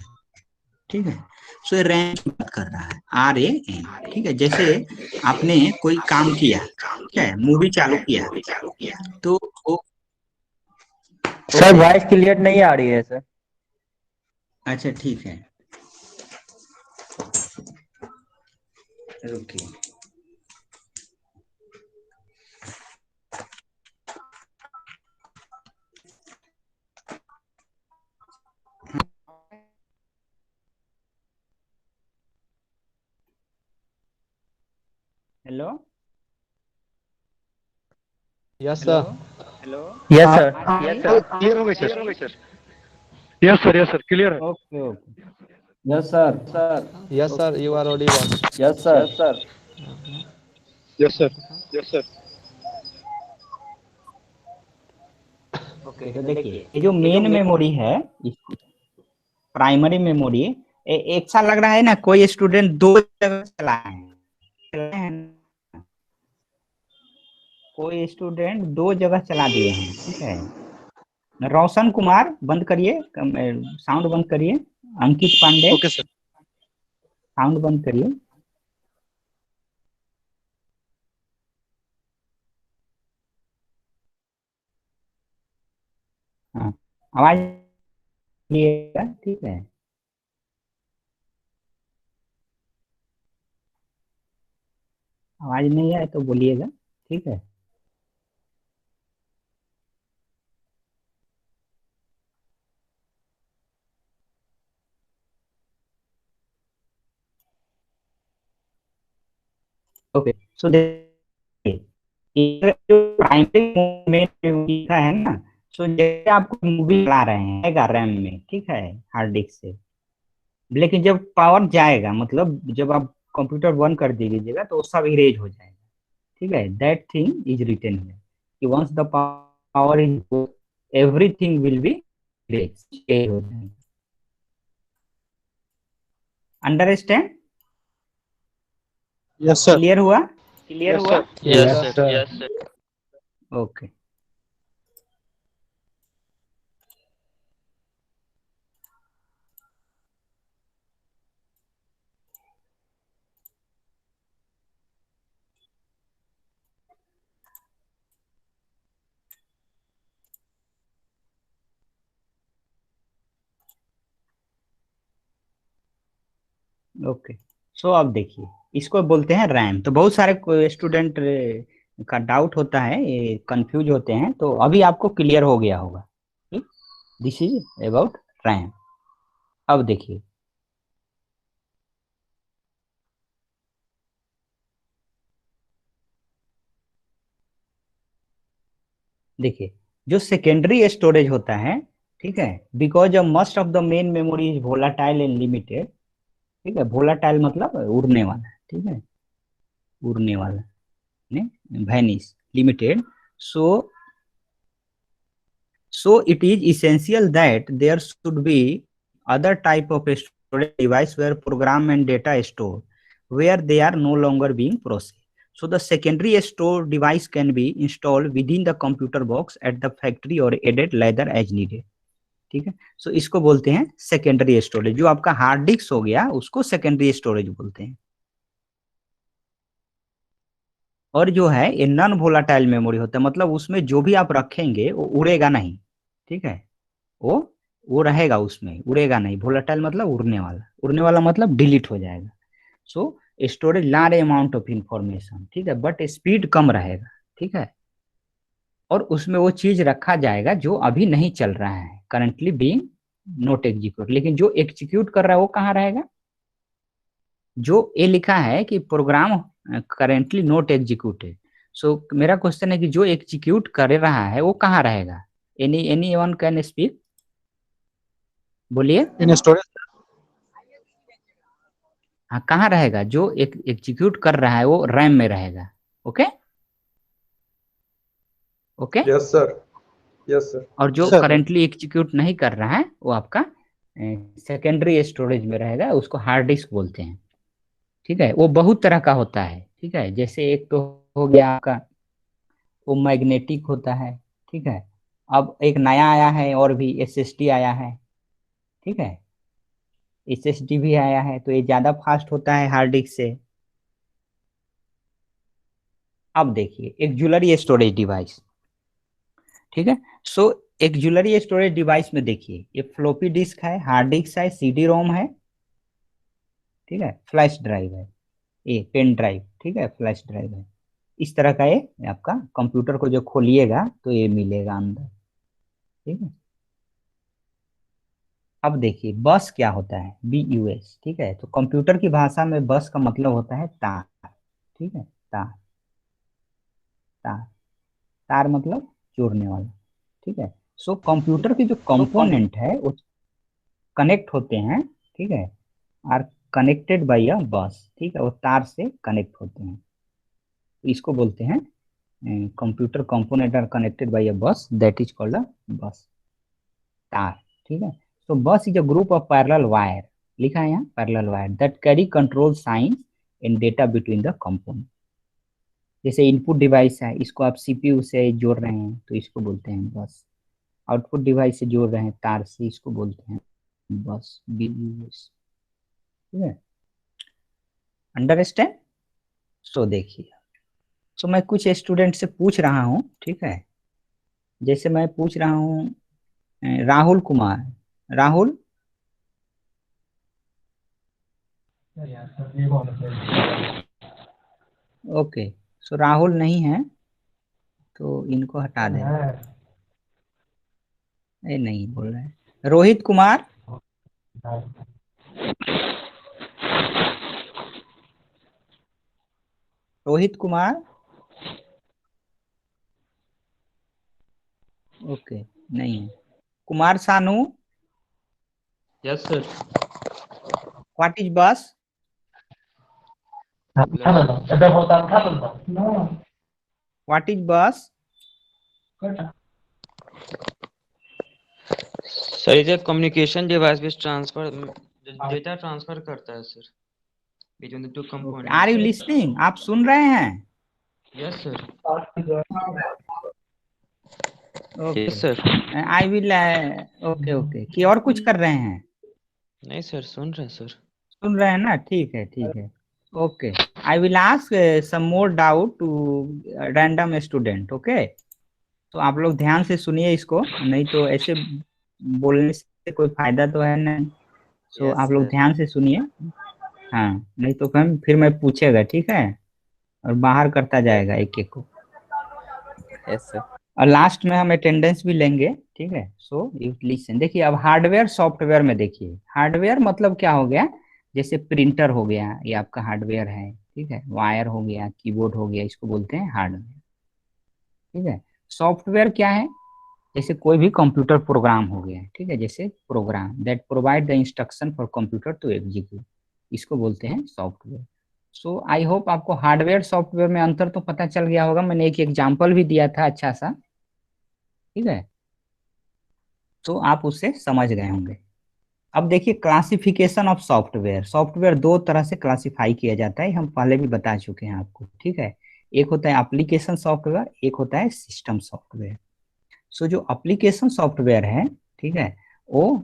ठीक है। सो रैम की बात कर रहा है, RAM, ठीक है। जैसे आपने कोई काम किया, ठीक है, मूवी चालू किया, तो वो,
सर
ओके,
वॉइस क्लियर नहीं आ रही है सर।
अच्छा ठीक है, रुकिए। Hello
Yes,
hello
sir.
Yes sir.
Clear हो गई sir. Yes sir, yes sir, clear है।
Okay okay. Yes sir.
Yes, sir. You are audible.
Yes sir.
Yes sir, yes sir.
Okay, तो देखिए ये जो मेन मेमोरी है, primary memory, एक सा लग रहा है ना कोई स्टूडेंट दो जगह चलाए हैं, कोई स्टूडेंट दो जगह चला दिए हैं। ठीक है, रोशन कुमार बंद करिए, साउंड बंद करिए। अंकित पांडे
ओके सर।
साउंड बंद करिए। हाँ, आवाज क्लियर है, ठीक है। आवाज नहीं आए तो बोलिएगा, ठीक है। ओके, सो जो प्राइमरी में लिखा है ना, सो जैसे आपको मूवी चला रहे हैं रैम में, ठीक है, हार्ड डिस्क से, लेकिन जब पावर जाएगा, मतलब जब आप कंप्यूटर बंद कर दीजिएगा तो सब इरेज हो जाएगा। ठीक है, that thing is written here कि once the power is everything will be erase हो जाएगा। अंडरस्टैंड?
Yes sir.
क्लियर हुआ?
Yes, sir. Yes, sir.
Okay, okay. So अब देखिए, इसको बोलते हैं रैम। तो बहुत सारे स्टूडेंट का डाउट होता है, ये कंफ्यूज होते हैं, तो अभी आपको क्लियर हो गया होगा। This is about RAM. अब देखिए, देखिए जो सेकेंडरी स्टोरेज होता है, ठीक है, because of must of the main memory is volatile and limited. ठीक है, वोलाटाइल मतलब उड़ने वाला, ठीक है, उड़ने वाला, vanish, limited. So it is essential that there should be other type of storage device where program and data is stored where they are no longer being processed. So the secondary store device can be installed within the computer box at the factory or added later as needed. ठीक है, so इसको बोलते हैं secondary storage. जो आपका hard disk हो गया उसको सेकेंडरी स्टोरेज बोलते हैं। और जो है ये नॉन वोलाटाइल मेमोरी होता है, मतलब उसमें जो भी आप रखेंगे वो उड़ेगा नहीं। ठीक है, वो रहेगा उसमें, उड़ेगा नहीं। वोलाटाइल मतलब उड़ने वाला मतलब डिलीट हो जाएगा। So storage large amount of information, ठीक है, बट स्पीड कम रहेगा। ठीक है, और उसमें वो चीज रखा जाएगा जो अभी नहीं चल रहा है, करंटली बीइंग नॉट एग्जीक्यूट। लेकिन जो एग्जीक्यूट कर रहा है वो कहाँ रहेगा? जो ये लिखा है कि प्रोग्राम करेंटली नॉट एग्जीक्यूटेड, सो मेरा क्वेश्चन है कि जो एग्जीक्यूट कर रहा है वो कहाँ रहेगा? एनी वन कैन स्पीक, बोलिए।
इन स्टोरेज।
हाँ, कहाँ रहेगा? जो एग्जीक्यूट कर रहा है वो रैम में रहेगा। Okay okay.
Yes sir, yes sir.
और जो
सर।
करेंटली एग्जीक्यूट नहीं कर रहा है वो आपका सेकेंडरी स्टोरेज में रहेगा, उसको हार्ड डिस्क बोलते हैं। ठीक है, वो बहुत तरह का होता है। ठीक है, जैसे एक तो हो गया आपका वो मैग्नेटिक होता है। ठीक है, अब एक नया आया है और भी एसएसडी आया है। ठीक है, एसएसडी भी आया है, तो ये ज्यादा फास्ट होता है हार्ड डिस्क से। अब देखिए एक्जुलरी स्टोरेज डिवाइस। ठीक है, सो एक्जुलरी स्टोरेज डिवाइस में देखिए ये फ्लोपी डिस्क है, हार्ड डिस्क है, सीडी रोम है, ठीक है, फ्लैश ड्राइव है, ये पेन ड्राइव, ठीक है, फ्लैश ड्राइव है। इस तरह का ये आपका कंप्यूटर को जो खोलिएगा तो ये मिलेगा अंदर। ठीक है, अब देखिए बस क्या होता है, BUS। ठीक है, तो कंप्यूटर की भाषा में बस का मतलब होता है तार। ठीक है, तार, तार, तार मतलब जोड़ने वाला, ठीक है। सो कंप्यूटर के जो कंपोनेंट है वो कनेक्ट होते हैं, ठीक है, आर कनेक्टेड बाय अ बस, ठीक है, वो तार से कनेक्ट होते हैं, तो इसको बोलते हैं computer component are connected by a bus, that is called a बस, तार, ठीक है। तो बस is a group of parallel wire, लिखा है यहाँ parallel wire, that carry control science in data between the component. जैसे इनपुट डिवाइस है, इसको आप सीपीयू से जोड़ रहे हैं तो इसको बोलते हैं बस, आउटपुट डिवाइस से जोड़ रहे हैं तार से, इसको बोलते हैं बस, बीयूएस, ठीक है। अंडरस्टैंड? सो देखिए, सो मैं कुछ स्टूडेंट से पूछ रहा हूँ, ठीक है, जैसे मैं पूछ रहा हूँ राहुल कुमार, राहुल, ओके, सो राहुल नहीं है तो इनको हटा दें, नहीं बोल रहे हैं। रोहित कुमार, रोहित कुमार, ओके, नहीं है। Kumar Sanu,
Yes, sir.
What is बस? व्हाट इज बस?
Sir, is a communication device which transfer data transfer करता है sir between the two components.
Are you listening? आप सुन रहे हैं?
Yes, sir.
Okay
Yes, sir.
I will, okay okay, कि और कुछ कर रहे हैं?
नहीं sir, सुन रहे हैं sir.
सुन रहे हैं ना, ठीक है ठीक है, okay. I will ask some more doubt to random student, okay. तो आप लोग ध्यान से सुनिए इसको, नहीं तो ऐसे बोलने से कोई फायदा तो है नहीं, सो
Yes,
आप लोग
sir.
ध्यान से सुनिए, हाँ, नहीं तो फिर मैं पूछेगा, ठीक है, और बाहर करता जाएगा एक एक को,
Yes, sir.
और लास्ट में हम अटेंडेंस भी लेंगे, ठीक है। सो यू लिसन, देखिए अब हार्डवेयर सॉफ्टवेयर में देखिए, हार्डवेयर मतलब क्या हो गया, जैसे प्रिंटर हो गया, ये आपका हार्डवेयर है, ठीक है, वायर हो गया, कीबोर्ड हो गया, इसको बोलते हैं हार्डवेयर, ठीक है। सॉफ्टवेयर क्या है, जैसे कोई भी कंप्यूटर प्रोग्राम हो गया, ठीक है, जैसे program that provide the instruction for computer to execute, इसको बोलते हैं सॉफ्टवेयर। सो आई होप आपको हार्डवेयर सॉफ्टवेयर में अंतर तो पता चल गया होगा, मैंने एक एग्जांपल भी दिया था अच्छा सा, ठीक है, तो आप उससे समझ गए होंगे। अब देखिए क्लासिफिकेशन ऑफ सॉफ्टवेयर, सॉफ्टवेयर दो तरह से क्लासिफाई किया जाता है, हम पहले भी बता चुके हैं आपको, ठीक है। एक होता है एप्लीकेशन सॉफ्टवेयर, एक होता है सिस्टम सॉफ्टवेयर। सो जो एप्लीकेशन सॉफ्टवेयर है, ठीक है, वो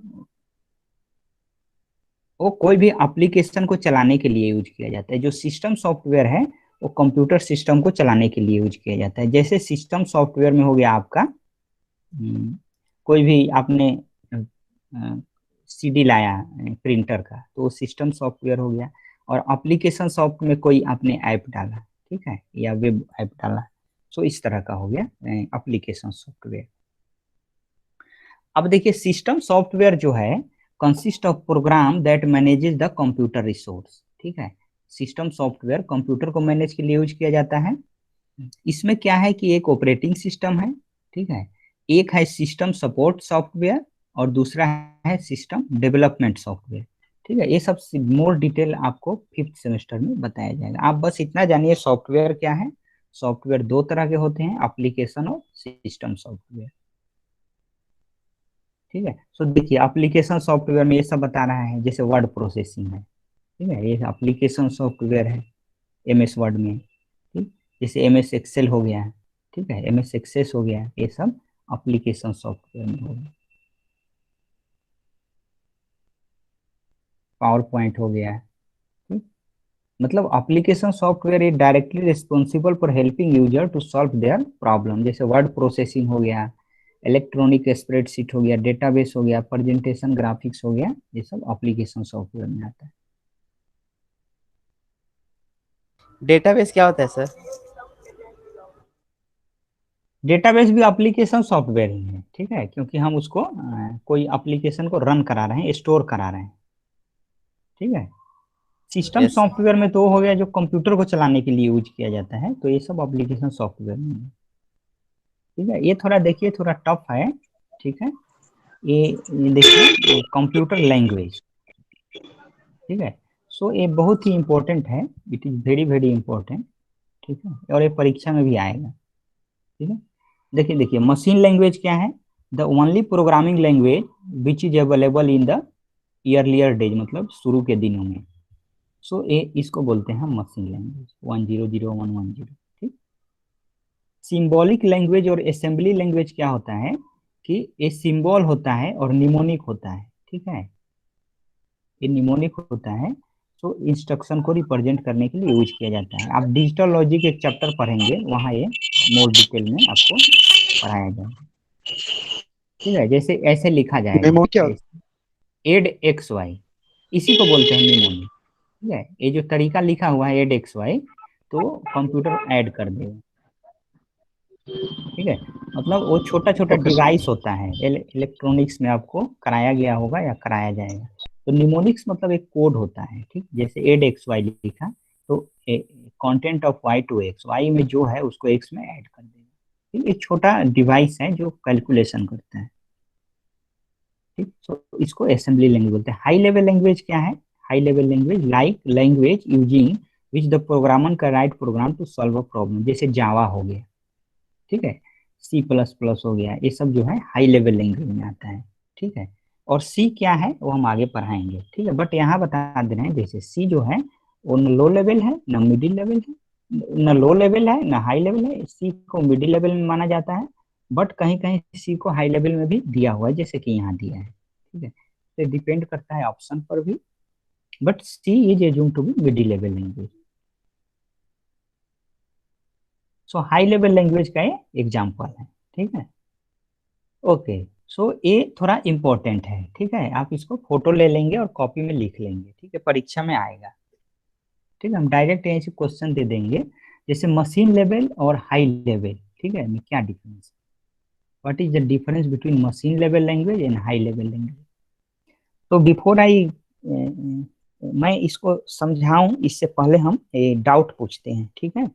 कोई भी एप्लीकेशन को चलाने के लिए यूज किया जाता है। जो सिस्टम सॉफ्टवेयर है वो कंप्यूटर सिस्टम को चलाने के लिए यूज किया जाता है। जैसे सिस्टम सॉफ्टवेयर में हो गया आपका कोई भी आपने सीडी लाया प्रिंटर का, तो वो सिस्टम सॉफ्टवेयर हो गया, और एप्लीकेशन सॉफ्ट में कोई आपने ऐप डाला, ठीक है, या वेब ऐप डाला, सो इस तरह का हो गया एप्लीकेशन सॉफ्टवेयर। अब देखिए सिस्टम सॉफ्टवेयर जो है consist of program that manages the computer resource, ठीक है। सिस्टम सॉफ्टवेयर कंप्यूटर को मैनेज के लिए यूज किया जाता है। इसमें क्या है कि एक ऑपरेटिंग सिस्टम है, ठीक है, एक है सिस्टम सपोर्ट सॉफ्टवेयर और दूसरा है सिस्टम डेवलपमेंट सॉफ्टवेयर, ठीक है। ये सब मोर डिटेल आपको 5th सेमेस्टर में बताया जाएगा। आप बस इतना जानिए सॉफ्टवेयर क्या है। सॉफ्टवेयर दो तरह के होते हैं, एप्लीकेशन और सिस्टम सॉफ्टवेयर, ठीक है। सो देखिए एप्लीकेशन सॉफ्टवेयर में ये सब बता रहा है, जैसे वर्ड प्रोसेसिंग है, ठीक है, ये एप्लीकेशन सॉफ्टवेयर है MS वर्ड में, ठीक, जैसे MS एक्सेल हो गया, ठीक है, MS एक्सेस हो गया, ये सब एप्लीकेशन सॉफ्टवेयर में हो गया। पावर पॉइंट हो गया, ठीक, मतलब application software is directly responsible for helping user to solve their problem. जैसे वर्ड प्रोसेसिंग हो गया, इलेक्ट्रॉनिक स्प्रेडशीट हो गया, डेटाबेस हो गया, प्रेजेंटेशन ग्राफिक्स हो गया, ये सब एप्लीकेशन सॉफ्टवेयर में आता है।
डेटाबेस क्या होता है सर?
डेटाबेस भी एप्लीकेशन सॉफ्टवेयर ही है, ठीक है, क्योंकि हम उसको कोई एप्लीकेशन को रन करा रहे हैं, स्टोर करा रहे हैं, ठीक है। System
Yes.
सॉफ्टवेयर में तो हो गया जो कंप्यूटर को चलाने के लिए यूज किया जाता है, तो ये सब एप्लीकेशन सॉफ्टवेयर में है। ठीक है, ये थोड़ा देखिए थोड़ा टफ है, ठीक है। ये देखिए कंप्यूटर लैंग्वेज, ठीक है। सो ये बहुत ही इंपॉर्टेंट है, it is very very important, ठीक है, और ये परीक्षा में भी आएगा, ठीक है। देखिए देखिए मशीन लैंग्वेज क्या है, the only programming language which is available in the earlier days, मतलब शुरू के दिनों में। सो ये इसको बोलते हैं मशीन लैंग्वेज 100110, ठीक। सिंबॉलिक लैंग्वेज और असेंबली लैंग्वेज क्या होता है कि ये सिंबल होता है और निमोनिक होता है, ठीक है। ये निमोनिक होता है, तो इंस्ट्रक्शन को रिप्रेजेंट करने के लिए यूज किया जाता है। आप डिजिटल लॉजिक एक चैप्टर पढ़ेंगे, वहाँ ये मोर डिटेल में आपको पढ़ाया जाएगा, ठीक है। जैसे ऐसे लिखा जाएगा,
मेमो क्या?
एड एक्स वाई, इसी को बोलते हैं निमोनिक, ठीक है। ये जो तरीका लिखा हुआ है एड एक्स वाई, तो कंप्यूटर ऐड कर देगा, ठीक है। मतलब वो छोटा छोटा डिवाइस होता है, इलेक्ट्रॉनिक्स में आपको कराया गया होगा या कराया जाएगा। तो निमोनिक्स मतलब एक कोड होता है, ठीक। जैसे एड एक्स वाई लिखा, तो content of Y to X, Y में जो है उसको एक्स में ऐड कर देगा, ठीक। एक छोटा डिवाइस है जो कैलकुलेशन करता है, ठीक। तो इसको असेंबली लैंग्वेज बोलते हैं। हाई लेवल लैंग्वेज क्या है, high level language like language using which the programmer का write program to solve a problem, जैसे जावा हो गया, ठीक है, C++ हो गया, ये सब जो है हाई लेवल लैंग्वेज में आता है, ठीक है। और सी क्या है वो हम आगे पढ़ाएंगे, ठीक है। बट यहाँ बता दे रहे हैं जैसे सी जो है वो न लो लेवल है न मिडिल लेवल है, न लो लेवल है न हाई लेवल है। सी को मिडिल लेवल में माना जाता है, बट कहीं कहीं सी को हाई लेवल में भी दिया हुआ है, जैसे कि यहाँ दिया है, ठीक है। तो डिपेंड करता है ऑप्शन पर भी, but C is assume to be middle level language. So high level language का ये एग्जाम्पल है, ठीक है। ओके, सो ये थोड़ा इम्पोर्टेंट है, ठीक है। आप इसको फोटो ले लेंगे और कॉपी में लिख लेंगे, ठीक है, परीक्षा में आएगा, ठीक है। हम डायरेक्ट यहीं से क्वेश्चन दे देंगे, जैसे मशीन लेवल और हाई लेवल, ठीक है, में क्या डिफरेंस है, what is the difference between machine level language and high level language. तो बिफोर आई मैं इसको समझाऊं, इससे पहले हम डाउट पूछते हैं, ठीक है।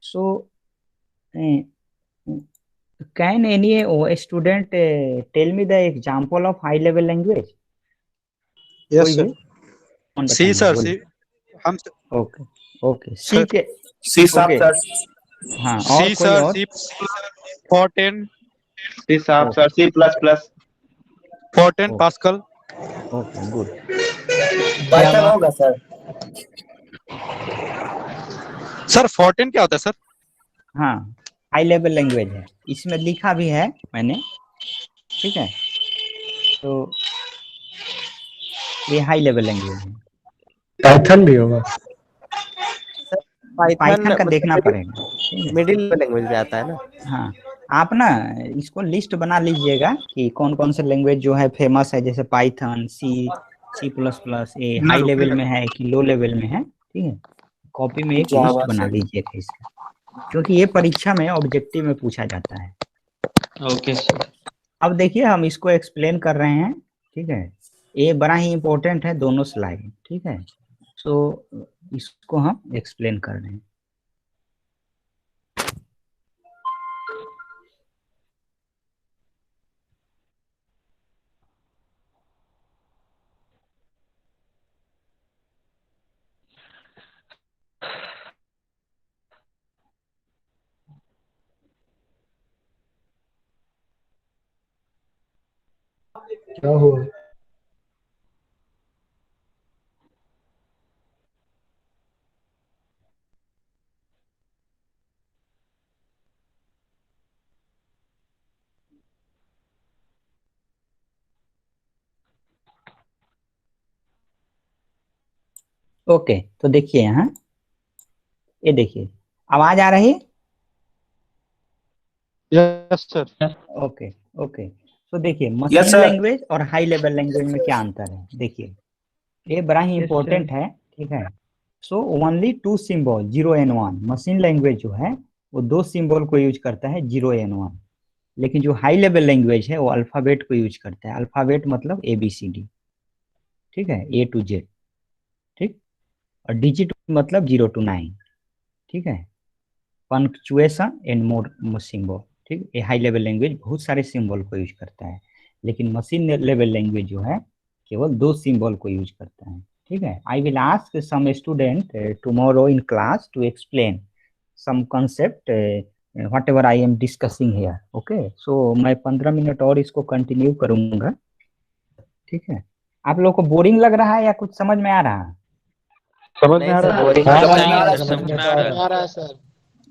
सो can any student tell me the example of high level language?
Yes,
कोई
sir.
भी कौन
C,
बताएंगे,
sir.
बोलिए।
C. हम
ओके ओके, सी
Sir.
के
सी शार्प
ओके,
सर।
हाँ, और
C,
कोई
sir.
और?
C for 10.
C sharp sir, C++।
For 10 Pascal.
Okay good.
Python होगा सर।
सर 14 क्या होता है सर?
हाँ, हाई लेवल लैंग्वेज है, इसमें लिखा भी है मैंने, ठीक है। तो ये हाई लेवल लैंग्वेज है।
पाइथन भी होगा।
पाइथन का देखना पड़ेगा, ठीक है।
मिडिल लैंग्वेज में आता है ना।
हाँ, आप ना इसको लिस्ट बना लीजिएगा कि कौन कौन से लैंग्वेज जो है फेमस है, जैसे पाइथन, C++, ये हाई लेवल में है कि लो लेवल में है, ठीक है। कॉपी में एक लिस्ट बना लीजिएगा इसका, क्योंकि ये परीक्षा में ऑब्जेक्टिव में पूछा जाता है।
Okay sir.
अब देखिए हम इसको एक्सप्लेन कर रहे हैं, ठीक है। ये बड़ा ही इंपॉर्टेंट है दोनों स्लाइड, ठीक है। सो इसको हम एक्सप्लेन कर रहे हैं।
क्या हुआ?
ओके, तो देखिए यहाँ, ये देखिए आवाज आ रही है?
Yes, sir.
ओके ओके, तो देखिए
Yes,
मशीन
sir.
लैंग्वेज और हाई लेवल लैंग्वेज में क्या अंतर है, देखिए ये बड़ा ही इंपॉर्टेंट है, ठीक है। So only two symbol 0 and 1, machine language जो है वो दो सिंबल को यूज करता है, 0 and 1। लेकिन जो हाई लेवल लैंग्वेज है वो अल्फाबेट को यूज करता है, अल्फाबेट मतलब ABCD, ठीक है, A to Z, ठीक। और डिजिट मतलब 0 to 9, ठीक है। पंक्चुएशन एंड मोर सिंबल, ठीक, ये हाई लेवल लैंग्वेज बहुत सारे सिंबल को यूज करता है, लेकिन मशीन लेवल लैंग्वेज जो है केवल 2 सिंबल को यूज करता है। ठीक है, I will ask some student tomorrow in class to explain some concept whatever I am discussing here. Okay, so मैं 15 मिनट और इसको कंटिन्यू करूंगा। ठीक है, आप लोग को बोरिंग लग रहा है या कुछ समझ में आ रहा है?
समझ में आ रहा है?
नहीं सर, समझ में आ रहा है।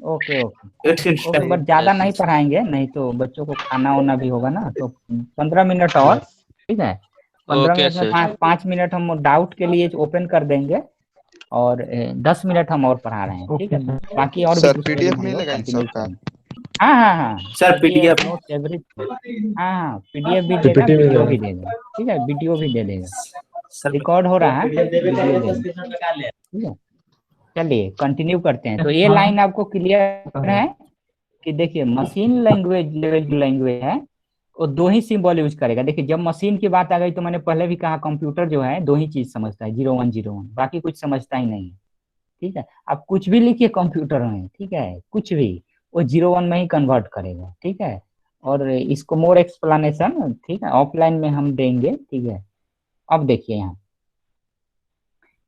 ओके ओके ओके, बट ज्यादा नहीं पढ़ाएंगे, नहीं तो बच्चों को खाना वाना भी होगा ना, तो 15 मिनट और। ठीक है, 15
ओके
मिनट में
सर।
5 मिनट हम डाउट के लिए ओपन कर देंगे और 10 मिनट हम और पढ़ा रहे हैं। ठीक है, बाकी और भी
सर
कुछ
पीडीएफ
हम लोग
मिलेगा इन
कंटिन्यू
सब का?
करेंगे। हाँ हाँ हाँ,
सर PDF
नोट्स एवरीथिंग। हाँ हाँ, पीडीएफ भी देगा, वीडियो भी देगा। ठीक है, वीडियो भी दे देगा, रिकॉर्ड हो रहा है, वीडियो दे देगा। ठीक है, चलिए कंटिन्यू करते हैं। तो ये लाइन आपको क्लियर है कि देखिए मशीन लैंग्वेज लेवल जो लैंग्वेज है वो 2 ही सिंबल यूज करेगा। देखिए जब मशीन की बात आ गई तो मैंने पहले भी कहा कंप्यूटर जो है 2 ही चीज समझता है, 0101, बाकी कुछ समझता ही नहीं है। ठीक है, आप कुछ भी लिखिए कंप्यूटर में, ठीक है, कुछ भी वो 01 में ही कन्वर्ट करेगा। ठीक है, और इसको मोर एक्सप्लेनेशन ठीक है ऑफलाइन में हम देंगे। ठीक है, अब देखिए यहाँ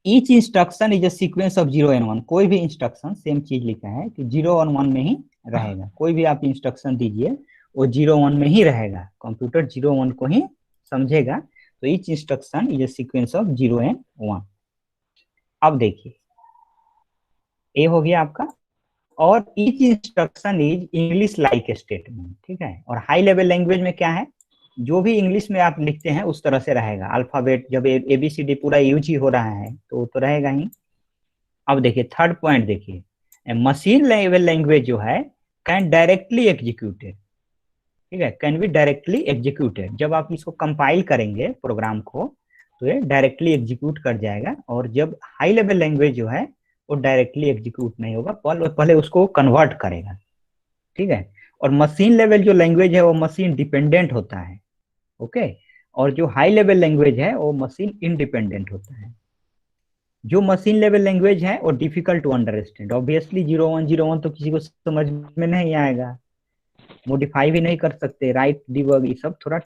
each instruction is a sequence of 0 and 1। कोई भी इंस्ट्रक्शन सेम चीज लिखा है कि 0 और 1 में ही रहेगा। कोई भी आप इंस्ट्रक्शन दीजिए वो 0 1 में ही रहेगा, कंप्यूटर 0 1 को ही समझेगा। तो each instruction is a sequence of 0 and 1। अब देखिए ये हो गया आपका, और each instruction is English like statement. ठीक है, और हाई लेवल लैंग्वेज में क्या है, जो भी इंग्लिश में आप लिखते हैं उस तरह से रहेगा। अल्फाबेट जब ABCD पूरा यूज ही हो रहा है तो रहेगा ही। अब देखिए थर्ड पॉइंट देखिए, मशीन लेवल लैंग्वेज जो है कैन डायरेक्टली एग्जीक्यूटेड। ठीक है, कैन बी डायरेक्टली एग्जीक्यूटेड। जब आप इसको कंपाइल करेंगे प्रोग्राम को तो ये डायरेक्टली एग्जीक्यूट कर जाएगा। और जब हाई लेवल लैंग्वेज जो है वो डायरेक्टली एग्जीक्यूट नहीं होगा, पहले उसको कन्वर्ट करेगा। ठीक है, और मशीन लेवल जो लैंग्वेज है वो मशीन डिपेंडेंट होता है। ओके, और जो हाई लेवल लैंग्वेज है वो मशीन इंडिपेंडेंट होता है। जो मशीन लेवल लैंग्वेज है वो डिफिकल्ट टू अंडरस्टैंड। ऑब्वियसली 0101 तो किसी को समझ में नहीं आएगा, मॉडिफाई भी नहीं कर सकते, राइट डिबग ये सब थोड़ा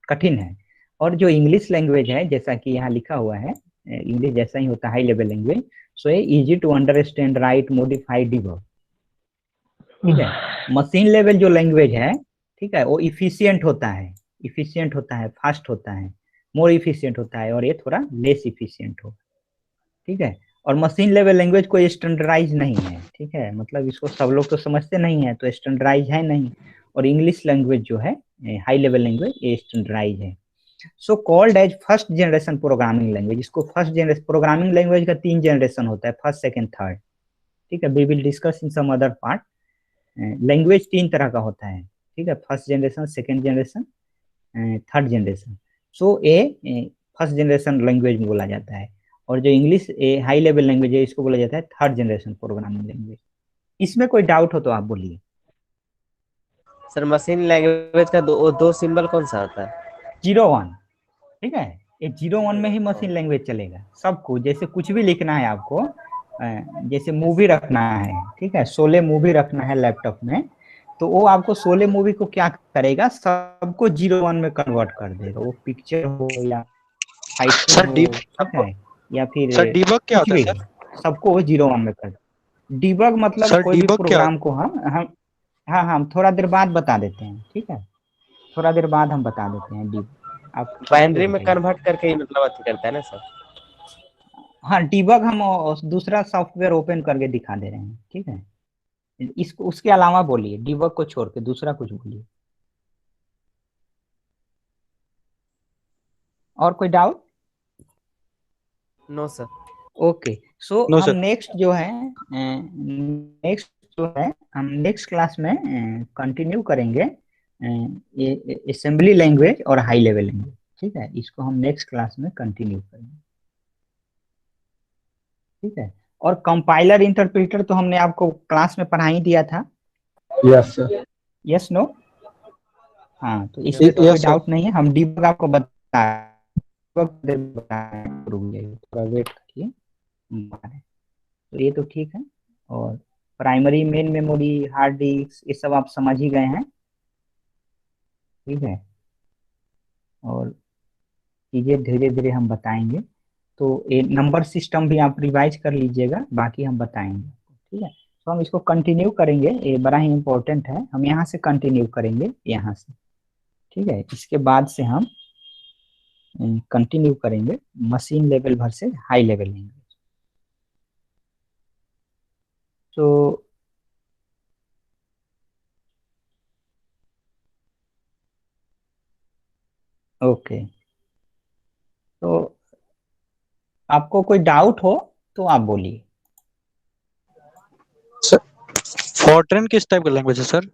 कठिन है। और जो इंग्लिश लैंग्वेज है जैसा कि यहाँ लिखा हुआ है, इंग्लिश जैसा ही होता है हाई लेवल लैंग्वेज, सो ये easy to understand, write, modify, debug. ठीक है, मशीन लेवल जो लैंग्वेज है ठीक है वो इफिशियंट होता है, फास्ट होता है, मोर इफिशियंट होता है, और ये थोड़ा लेस इफिशियंट होगा। ठीक है, और मशीन लेवल लैंग्वेज कोई स्टैंडर्डाइज नहीं है। ठीक है, मतलब इसको सब लोग तो समझते नहीं है, तो स्टैंडर्डाइज है नहीं। और इंग्लिश लैंग्वेज जो है हाई लेवल लैंग्वेज ये स्टैंडर्डाइज है। So called as first generation programming language. इसको फर्स्ट जनरेशन प्रोग्रामिंग लैंग्वेज का 3 जनरेशन होता है, फर्स्ट, सेकंड, थर्ड। ठीक है, we will discuss in some other part. Language 3 तरह का होता है। ठीक है, first generation, second generation, third generation. So a first generation language में बोला जाता है, और जो इंग्लिश हाई लेवल लैंग्वेज है इसको बोला जाता है थर्ड जनरेशन प्रोग्रामिंग लैंग्वेज। इसमें कोई डाउट हो तो आप बोलिए।
सर मशीन लैंग्वेज का दो सिंबल कौन सा होता है?
01। ठीक है, ये 01 में ही मशीन लैंग्वेज चलेगा सबको। जैसे कुछ भी लिखना है आपको, जैसे मूवी रखना है, ठीक है, 16 मूवी रखना है लैपटॉप में, तो वो आपको 16 मूवी को क्या करेगा, सबको 01 में कन्वर्ट कर देगा। वो पिक्चर हो या
सर
फाइटिंग हो, ठीक है, या फिर
सर डीबग क्या
कुछ
होता है
भी,
सर?
सबको वो 01 में कर। डिबग मतलब
सर
कोई भी
डीबग क्या
प्रोग्राम को हम हाँ हम थोड़ा देर बाद बता देते हैं। ठीक है, थोड़ा देर बाद हम बता देते हैं डिबग। आप
बाइनरी में कन्वर्ट करके ही मतलब अच्छी करता है ना सर?
हाँ, डिबग हम दूसरा सॉफ्टवेयर ओपन करके दिखा दे रहे हैं। ठीक है, इसको उसके अलावा बोलिए, डिबग को छोड़ के दूसरा कुछ बोलिए। और कोई doubt?
No sir.
Okay, so
no
हम
सर।
हम नेक्स्ट क्लास में कंटिन्यू करेंगे असेंबली लैंग्वेज और हाई लेवल लैंग्वेज। ठीक है, इसको हम नेक्स्ट क्लास में कंटिन्यू करेंगे। ठीक है, और कंपाइलर इंटरप्रेटर तो हमने आपको क्लास में पढ़ा ही दिया था।
Yes sir.
Yes no? हाँ, तो इसमें तो कोई
Yes, sir.
डाउट नहीं है। हम डिबग आपको थोड़ा वेट करिए। तो ये तो ठीक है। और primary, main memory, hard disk, ये सब आप समझ ही गए हैं।
ठीक है, और चीज़ें धीरे धीरे हम बताएंगे। तो ये नंबर सिस्टम भी आप रिवाइज कर लीजिएगा, बाकी हम बताएंगे। ठीक है, तो हम इसको कंटिन्यू करेंगे, ये बड़ा ही इम्पोर्टेंट है। हम यहाँ से कंटिन्यू करेंगे, यहाँ से। ठीक है, इसके बाद से हम कंटिन्यू करेंगे मशीन लेवल भर से हाई लेवल लैंग्वेज। तो ओके, तो आपको कोई डाउट हो तो आप बोलिए।
फॉर्ट्रेन किस टाइप का लैंग्वेज है सर?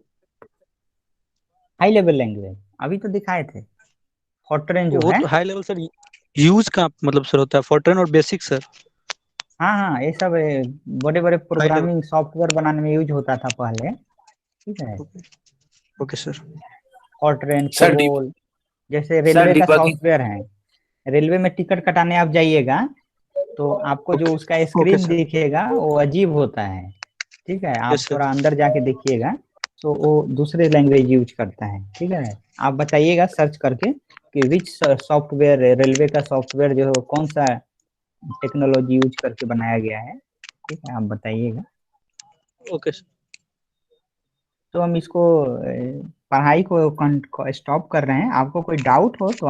हाई लेवल लैंग्वेज अभी तो दिखाए थे। फॉर्ट्रेन जो
वो
है,
तो हाई लेवल सर, यूज का मतलब सर होता है फॉर्ट्रेन और बेसिक सर।
हाँ हाँ, ये सब बड़े बड़े
हाई लेवल।
प्रोग्रामिंग सॉफ्टवेयर बनाने में यूज होता था पहले। ठीक है,
okay sir.
Fortran,
sir
COBOL, जैसे
सर
रेलवे का
डिबगिंग
सॉफ्टवेयर है। रेलवे में टिकट कटाने आप जाइएगा तो आपको जो उसका स्क्रीन
सर।
दिखेगा वो अजीब होता है। ठीक है, आप
यस सर।
थोड़ा अंदर जाके देखिएगा तो वो दूसरे लैंग्वेज यूज करता है। ठीक है, आप बताइएगा सर्च करके कि विच सॉफ्टवेयर, रेलवे का सॉफ्टवेयर जो कौन सा टेक्नोलॉजी यूज करके बनाया गया है। ठीक है, आप बताइएगा।
Okay sir.
तो हम इसको पढ़ाई को स्टॉप कर रहे हैं। आपको कोई डाउट हो तो